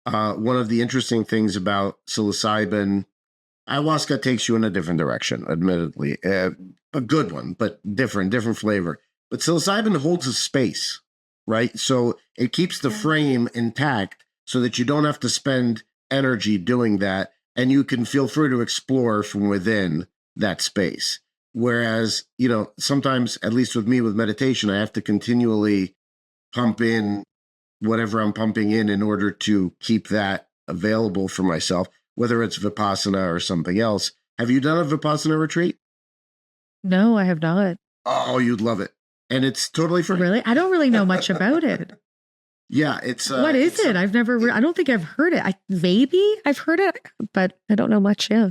One of the interesting things about psilocybin, ayahuasca takes you in a different direction, admittedly. A good one, but different flavor. But psilocybin holds a space, right? So it keeps the frame intact so that you don't have to spend energy doing that, and you can feel free to explore from within that space. Whereas, sometimes, at least with me with meditation, I have to continually pump in whatever I'm pumping in order to keep that available for myself, whether it's Vipassana or something else. Have you done a Vipassana retreat? No, I have not. Oh, you'd love it. And it's totally free. Really? I don't really know much about it. Yeah, it's... what is it? I've never... I don't think I've heard it. Maybe I've heard it, but I don't know much. Yeah.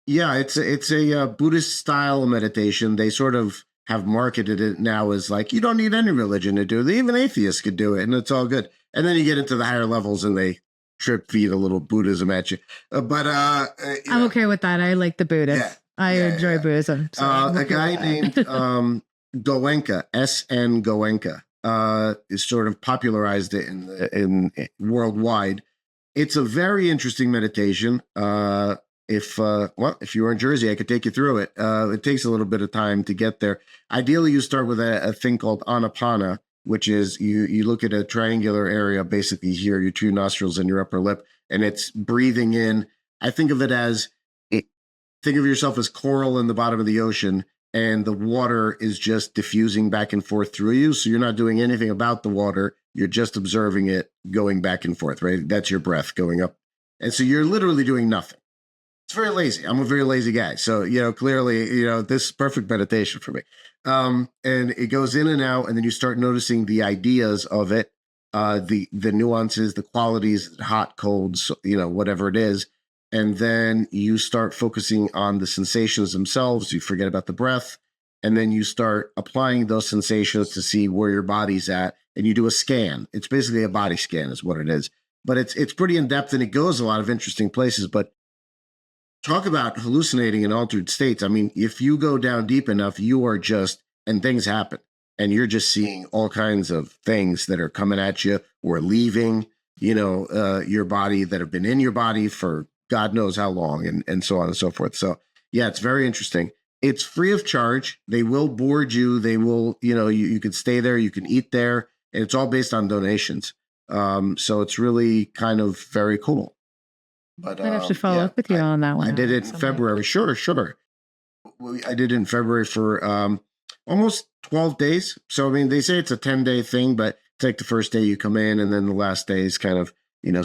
Yeah, it's a Buddhist style meditation. They sort of have marketed it now as like, you don't need any religion to do it. Even atheists could do it, and it's all good. And then you get into the higher levels, and they trip feed a little Buddhism at you. I'm okay with that. I like the Buddhist. Yeah, I enjoy Buddhism. So a guy named Goenka, S.N. Goenka, is sort of popularized it in worldwide. It's a very interesting meditation. If you were in Jersey, I could take you through it. It takes a little bit of time to get there. Ideally, you start with a thing called Anapana, which is you look at a triangular area, basically here, your two nostrils and your upper lip, and it's breathing in. I think of it as, think of yourself as coral in the bottom of the ocean, and the water is just diffusing back and forth through you. So you're not doing anything about the water. You're just observing it going back and forth, right? That's your breath going up. And so you're literally doing nothing. It's very lazy. I'm a very lazy guy. So, clearly, this is perfect meditation for me. And it goes in and out, and then you start noticing the ideas of it, the nuances, the qualities, hot, cold, whatever it is. And then you start focusing on the sensations themselves. You forget about the breath. And then you start applying those sensations to see where your body's at. And you do a scan. It's basically a body scan is what it is. But it's pretty in-depth, and it goes a lot of interesting places. But talk about hallucinating in altered states. I mean, if you go down deep enough, you are just, and things happen, and you're just seeing all kinds of things that are coming at you or leaving, your body, that have been in your body for God knows how long, and so on and so forth. So yeah, it's very interesting. It's free of charge. They will board you. They will, you can stay there, you can eat there, and it's all based on donations. So it's really kind of very cool. But I'd have to follow up with you on that one. I did it in February. Sure. I did it in February for almost 12 days. So, I mean, they say it's a 10-day thing, but it's like the first day you come in, and then the last day is kind of,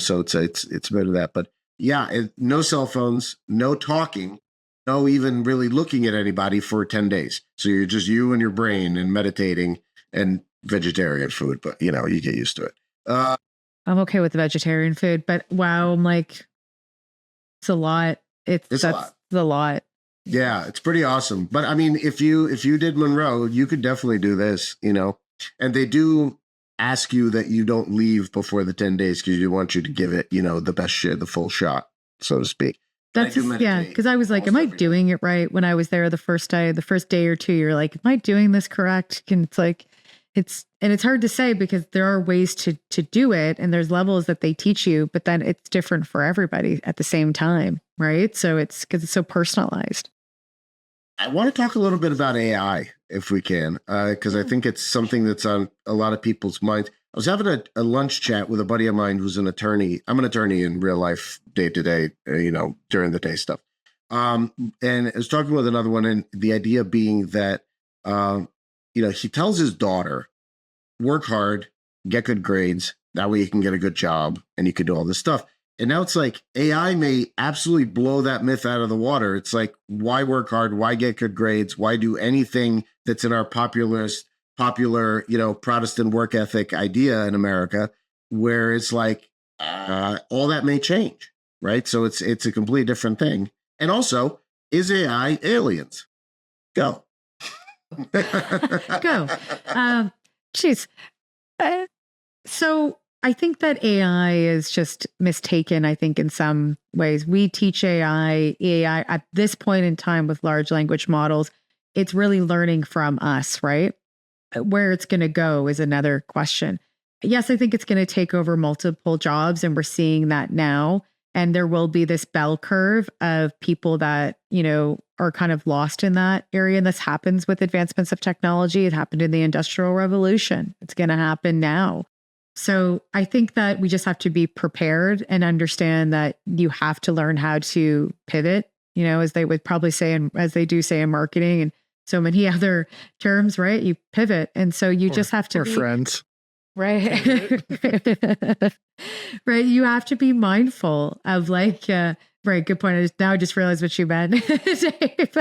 so it's a bit of that. But yeah, no cell phones, no talking, no even really looking at anybody for 10 days. So you're just you and your brain and meditating, and vegetarian food, but you get used to it. I'm okay with the vegetarian food, but wow, I'm like, it's a lot. That's a lot. Yeah, it's pretty awesome. But I mean, if you did Monroe, you could definitely do this, and they do ask you that you don't leave before the 10 days because they want you to give it, the best shit, the full shot, so to speak. That's because I was like, am I doing it right? When I was there the first day or two, you're like, am I doing this correct? And it's like, it's hard to say because there are ways to do it, and there's levels that they teach you, but then it's different for everybody at the same time, right? So it's because it's so personalized. I want to talk a little bit about AI if we can, because I think it's something that's on a lot of people's minds. I was having a lunch chat with a buddy of mine who's an attorney. I'm an attorney in real life, day to day, during the day stuff. And I was talking with another one, and the idea being that, he tells his daughter, work hard, get good grades. That way you can get a good job and you can do all this stuff. And now it's like AI may absolutely blow that myth out of the water. It's like, why work hard? Why get good grades? Why do anything that's in our popular, Protestant work ethic idea in America, where it's like, all that may change. right? So it's a completely different thing. And also, is AI aliens? Go. Go. Geez. So I think that AI is just mistaken, I think, in some ways. We teach AI at this point in time with large language models. It's really learning from us, right? Where it's going to go is another question. Yes, I think it's going to take over multiple jobs, and we're seeing that now. And there will be this bell curve of people that, are kind of lost in that area. And this happens with advancements of technology. It happened in the Industrial Revolution. It's going to happen now. So I think that we just have to be prepared and understand that you have to learn how to pivot, as they would probably say, and as they do say in marketing and so many other terms, right? You pivot. And so you just have to be friends. Right. Right. You have to be mindful of right. Good point. Now I just realized what you meant. Dave.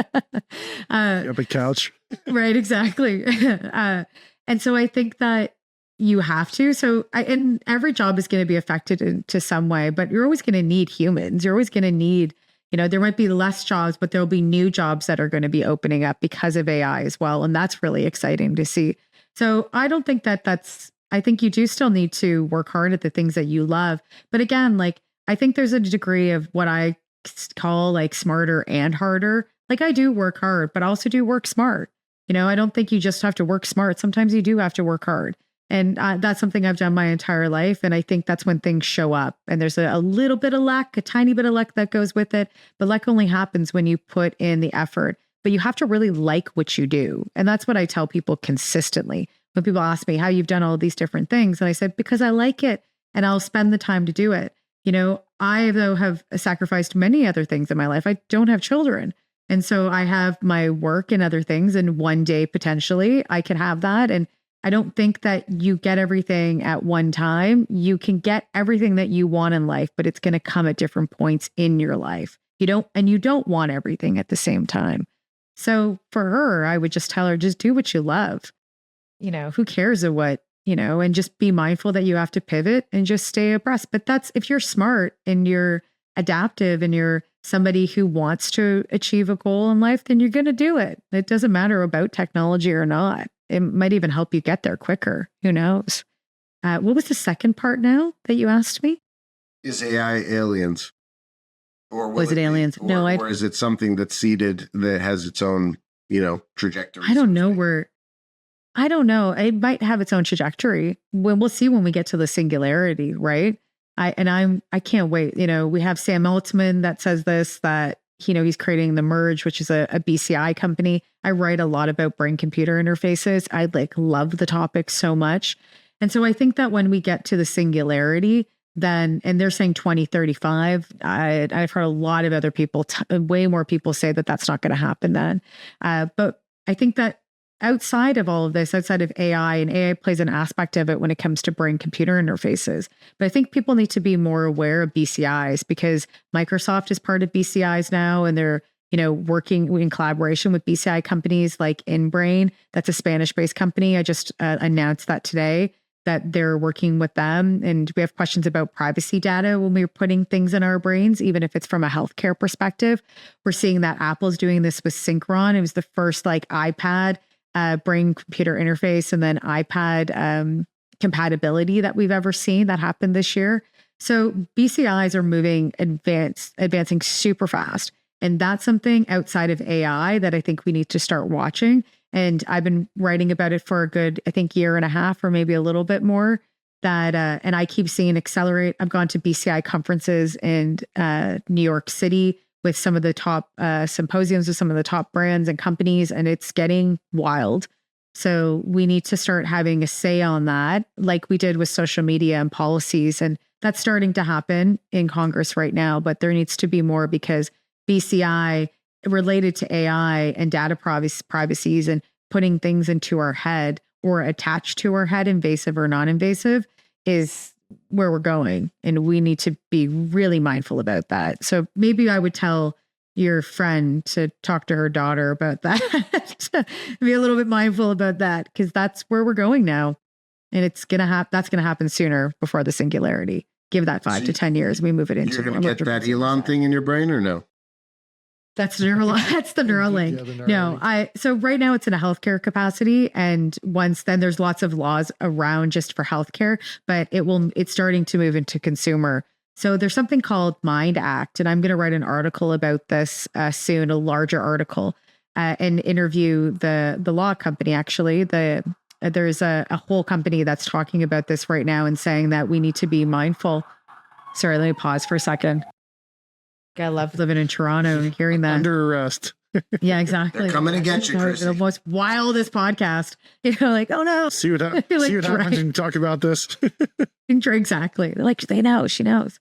Up a couch. Right. Exactly. And so I think that you have to. So and every job is going to be affected to some way, but you're always going to need humans. You're always going to need, there might be less jobs, but there'll be new jobs that are going to be opening up because of AI as well. And that's really exciting to see. So I don't think I think you do still need to work hard at the things that you love. But again, I think there's a degree of what I call smarter and harder. I do work hard, but I also do work smart. I don't think you just have to work smart. Sometimes you do have to work hard. And that's something I've done my entire life. And I think that's when things show up. And there's a little bit of luck, a tiny bit of luck that goes with it. But luck only happens when you put in the effort. But you have to really like what you do. And that's what I tell people consistently. When people ask me how you've done all these different things, and I said, because I like it and I'll spend the time to do it. I though have sacrificed many other things in my life. I don't have children. And so I have my work and other things. And one day, potentially, I could have that. And I don't think that you get everything at one time. You can get everything that you want in life, but it's going to come at different points in your life. You don't want everything at the same time. So for her, I would just tell her, just do what you love. Who cares of what, and just be mindful that you have to pivot and just stay abreast. But that's if you're smart and you're adaptive and you're somebody who wants to achieve a goal in life, then you're going to do it. It doesn't matter about technology or not. It might even help you get there quicker. Who knows? What was the second part now that you asked me? Is AI aliens? Or was it aliens? No, or is it something that's seeded that has its own, trajectory? I don't know I don't know. It might have its own trajectory. We'll see when we get to the singularity, right? I can't wait. We have Sam Altman that says this, that, he's creating the Merge, which is a BCI company. I write a lot about brain computer interfaces. I love the topic so much. And so I think that when we get to the singularity, then, and they're saying 2035, I've heard a lot of other people, way more people say that that's not going to happen then. But I think that outside of all of this, outside of AI, and AI plays an aspect of it when it comes to brain computer interfaces. But I think people need to be more aware of BCIs because Microsoft is part of BCIs now, and they're, working in collaboration with BCI companies like InBrain. That's a Spanish-based company. I just announced that today, that they're working with them. And we have questions about privacy data when we're putting things in our brains, even if it's from a healthcare perspective. We're seeing that Apple's doing this with Synchron. It was the first iPad brain computer interface and then iPad compatibility that we've ever seen. That happened this year. So BCIs are advancing super fast. And that's something outside of AI that I think we need to start watching. And I've been writing about it for a good, I think, year and a half or maybe a little bit more. And I keep seeing accelerate. I've gone to BCI conferences in New York City with some of the top symposiums with some of the top brands and companies, and it's getting wild. So we need to start having a say on that, like we did with social media and policies. And that's starting to happen in Congress right now, but there needs to be more because BCI related to AI and data privacies and putting things into our head or attached to our head, invasive or non-invasive, is where we're going. And we need to be really mindful about that. So maybe I would tell your friend to talk to her daughter about that. Be a little bit mindful about that, because that's where we're going now. And it's going to that's going to happen sooner before the singularity. give that 5 to 10 years. We move it into. You're going to get that Elon thing in your brain or no? That's the Neuralink. Yeah, the No, so right now it's in a healthcare capacity. And once then there's lots of laws around just for healthcare, but it's starting to move into consumer. So there's something called Mind Act. And I'm going to write an article about this soon, a larger article, and interview the law company. Actually, there's a whole company that's talking about this right now and saying that we need to be mindful. Sorry, let me pause for a second. I love living in Toronto and hearing that. Under arrest. Yeah, exactly. They're coming to get you, Chrissy. The most wildest podcast. Like, oh no. See what happens when you talk about this. Exactly. They're like, they know, she knows.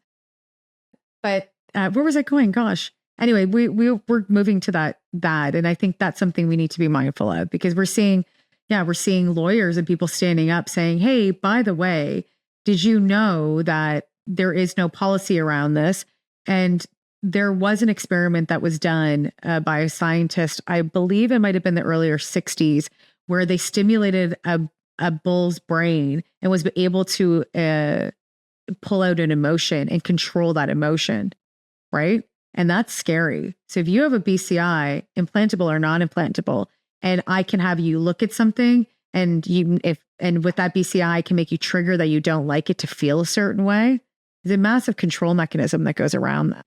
But where was I going? Gosh. Anyway, we're moving to that. And I think that's something we need to be mindful of, because we're seeing lawyers and people standing up saying, hey, by the way, did you know that there is no policy around this? And there was an experiment that was done by a scientist, I believe it might have been the earlier 60s, where they stimulated a bull's brain and was able to pull out an emotion and control that emotion, right? And that's scary. So if you have a BCI, implantable or non-implantable, and I can have you look at something and with that BCI, I can make you trigger that you don't like it to feel a certain way, there's a massive control mechanism that goes around that.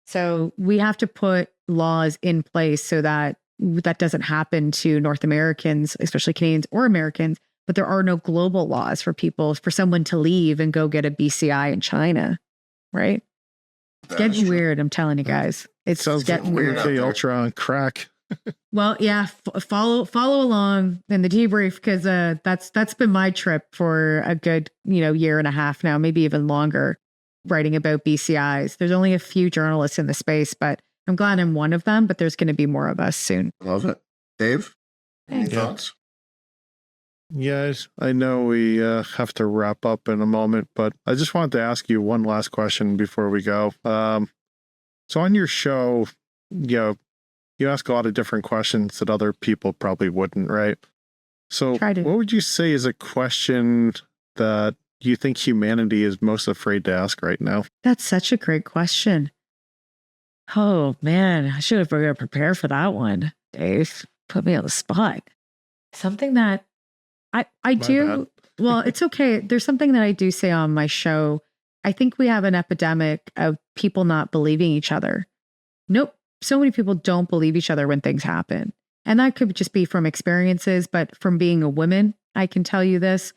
So we have to put laws in place so that doesn't happen to North Americans, especially Canadians or Americans, but there are no global laws for someone to leave and go get a BCI in China, right? It's getting weird, I'm telling you guys. It sounds getting like weird. MK Ultra on crack. Well, yeah, follow along in the debrief, because that's been my trip for a good year and a half now, maybe even longer, writing about BCIs. There's only a few journalists in the space, but I'm glad I'm one of them, but there's going to be more of us soon. Love it. Dave, any thoughts? Yes, I know we have to wrap up in a moment, but I just wanted to ask you one last question before we go. So on your show, you ask a lot of different questions that other people probably wouldn't, right? So what would you say is a question that you think humanity is most afraid to ask right now? That's such a great question. Oh man, I should have prepared for that one. Dave, put me on the spot. Something that I do. Well, it's okay. There's something that I do say on my show. I think we have an epidemic of people not believing each other. Nope. So many people don't believe each other when things happen. And that could just be from experiences, but from being a woman, I can tell you this.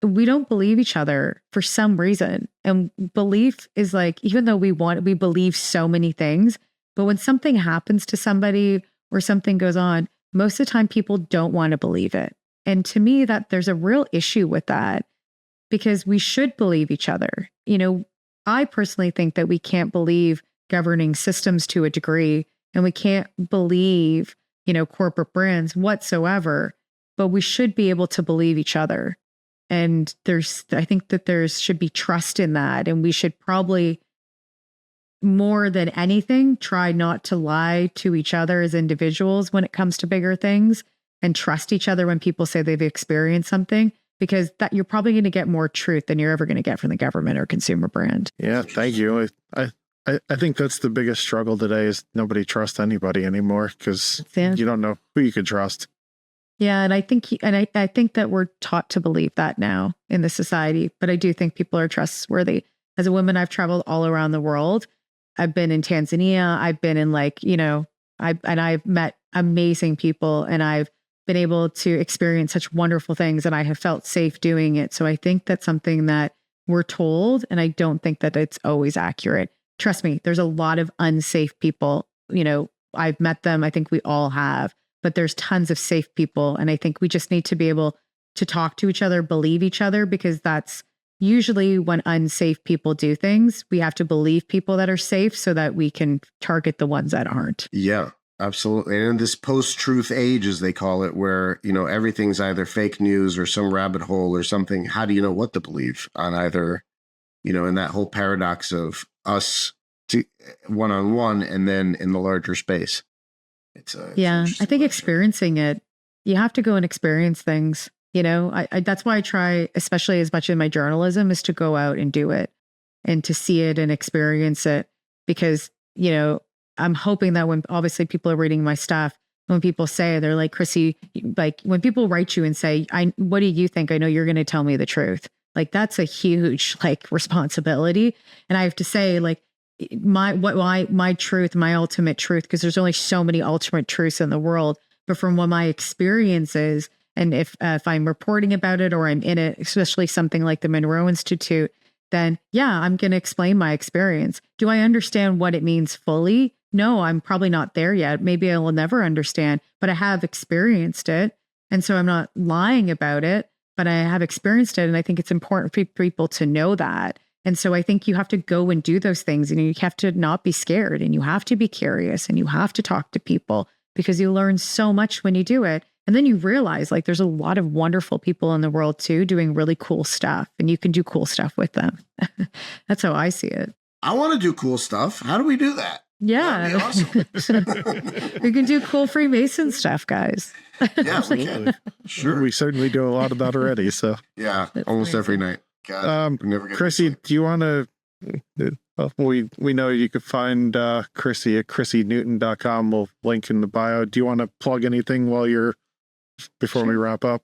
We don't believe each other for some reason. And belief is like, even though we believe so many things, but when something happens to somebody or something goes on, most of the time people don't want to believe it. And to me, that there's a real issue with that, because we should believe each other. I personally think that we can't believe governing systems to a degree, and we can't believe, corporate brands whatsoever, but we should be able to believe each other. And I think that there should be trust in that. And we should probably, more than anything, try not to lie to each other as individuals when it comes to bigger things, and trust each other when people say they've experienced something, because that you're probably going to get more truth than you're ever going to get from the government or consumer brand. Yeah, thank you. I think that's the biggest struggle today is nobody trusts anybody anymore, because you don't know who you could trust. Yeah, and I think I think that we're taught to believe that now in the society, but I do think people are trustworthy. As a woman, I've traveled all around the world. I've been in Tanzania. I've been in I've met amazing people, and I've been able to experience such wonderful things, and I have felt safe doing it. So I think that's something that we're told, and I don't think that it's always accurate. Trust me, there's a lot of unsafe people. I've met them. I think we all have, but there's tons of safe people. And I think we just need to be able to talk to each other, believe each other, because that's usually when unsafe people do things. We have to believe people that are safe so that we can target the ones that aren't. Yeah, absolutely. And in this post-truth age, as they call it, where, everything's either fake news or some rabbit hole or something, how do you know what to believe on either, in that whole paradox of us to one-on-one and then in the larger space? I think experiencing it, you have to go and experience things. That's why I try, especially as much in my journalism, is to go out and do it. and to see it and experience it. Because, I'm hoping that when obviously people are reading my stuff, when people say, they're like, Chrissy, like when people write you and say, what do you think? I know you're going to tell me the truth. Like, that's a huge responsibility. And I have to say, like, my truth, my ultimate truth, because there's only so many ultimate truths in the world. But from what my experience is, and if I'm reporting about it or I'm in it, especially something like the Monroe Institute, then yeah, I'm going to explain my experience. Do I understand what it means fully? No, I'm probably not there yet. Maybe I will never understand, but I have experienced it. And so I'm not lying about it, but I have experienced it. And I think it's important for people to know that. And so I think you have to go and do those things, and you have to not be scared, and you have to be curious, and you have to talk to people, because you learn so much when you do it. And then you realize like there's a lot of wonderful people in the world too, doing really cool stuff, and you can do cool stuff with them. That's how I see it. I want to do cool stuff. How do we do that? Yeah. Awesome. We can do cool Freemason stuff, guys. Yeah, we can. Sure. We certainly do a lot of that already. So yeah, almost every night. God, never get Chrissy, do you want to, we know you could find Chrissy at chrissynewton.com. We'll link in the bio. Do you want to plug anything before we wrap up?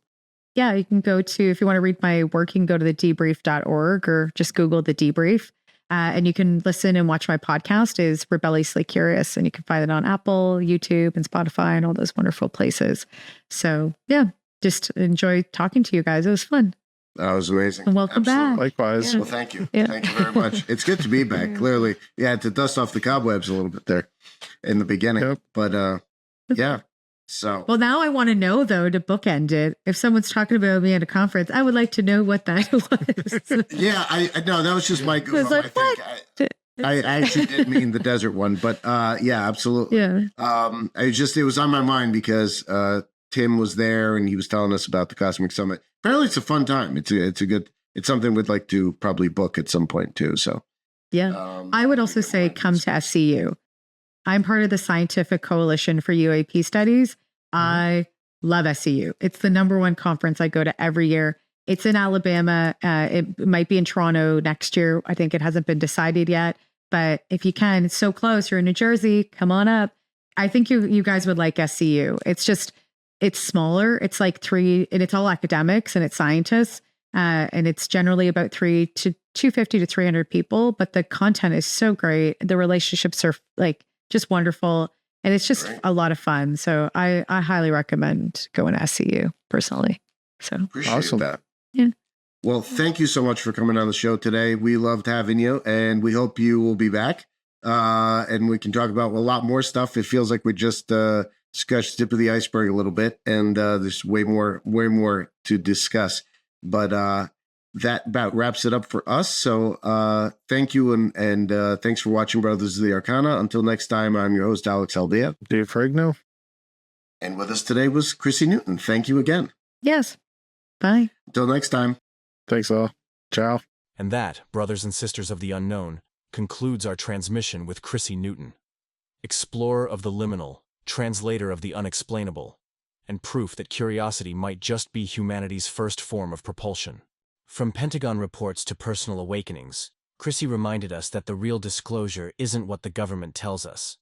Yeah, you can go to, if you want to read my work, you can go to the debrief.org or just Google the Debrief. And you can listen and watch my podcast is Rebelliously Curious, and you can find it on Apple, YouTube, and Spotify, and all those wonderful places. So yeah, just enjoy talking to you guys. It was fun. That was amazing. And welcome back. Likewise. Well, thank you. Yeah. Thank you very much. It's good to be back. Clearly, yeah, to dust off the cobwebs a little bit there in the beginning. Yep. But yeah. So well, now I want to know though, to bookend it. If someone's talking about me at a conference, I would like to know what that was. Yeah, I know that was just my goof. Like, I actually did mean the desert one, but yeah, absolutely. Yeah. It was on my mind because Tim was there and he was telling us about the Cosmic Summit. Apparently, it's a fun time. It's something we'd like to probably book at some point too. So yeah, I would also say come to SCU. I'm part of the Scientific Coalition for UAP Studies. I love SCU. It's the #1 conference I go to every year. It's in Alabama. It might be in Toronto next year. I think it hasn't been decided yet. But if you can, it's so close. You're in New Jersey. Come on up. I think you guys would like SCU. It's smaller. It's like 3, and it's all academics and it's scientists. And it's generally about 250 to 300 people. But the content is so great. The relationships are like just wonderful. And it's just a lot of fun. So I highly recommend going to SCU personally. So appreciate that. Yeah. Well, thank you so much for coming on the show today. We loved having you, and we hope you will be back. And we can talk about a lot more stuff. It feels like we just scratched the tip of the iceberg a little bit, and there's way more to discuss. But that about wraps it up for us. So thank you, and thanks for watching Brothers of the Arcana. Until next time, I'm your host, Alex Aldea. Dave Ferrigno. And with us today was Chrissy Newton. Thank you again. Yes. Bye. Until next time. Thanks all. Ciao. And that, brothers and sisters of the unknown, concludes our transmission with Chrissy Newton, explorer of the liminal, translator of the unexplainable, and proof that curiosity might just be humanity's first form of propulsion. From Pentagon reports to personal awakenings, Chrissy reminded us that the real disclosure isn't what the government tells us.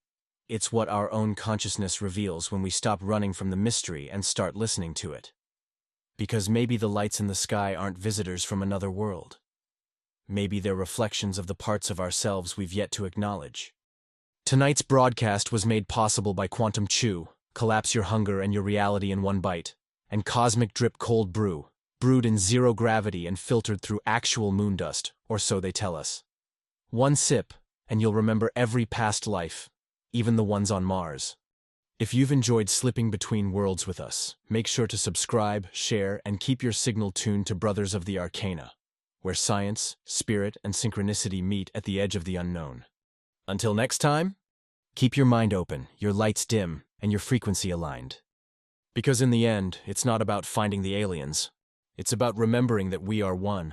It's what our own consciousness reveals when we stop running from the mystery and start listening to it. Because maybe the lights in the sky aren't visitors from another world. Maybe they're reflections of the parts of ourselves we've yet to acknowledge. Tonight's broadcast was made possible by Quantum Chew, collapse your hunger and your reality in one bite, and Cosmic Drip Cold Brew, brewed in zero gravity and filtered through actual moon dust, or so they tell us. One sip, and you'll remember every past life, even the ones on Mars. If you've enjoyed slipping between worlds with us, make sure to subscribe, share, and keep your signal tuned to Brothers of the Arcana, where science, spirit, and synchronicity meet at the edge of the unknown. Until next time, keep your mind open, your lights dim, and your frequency aligned. Because in the end, it's not about finding the aliens. It's about remembering that we are one.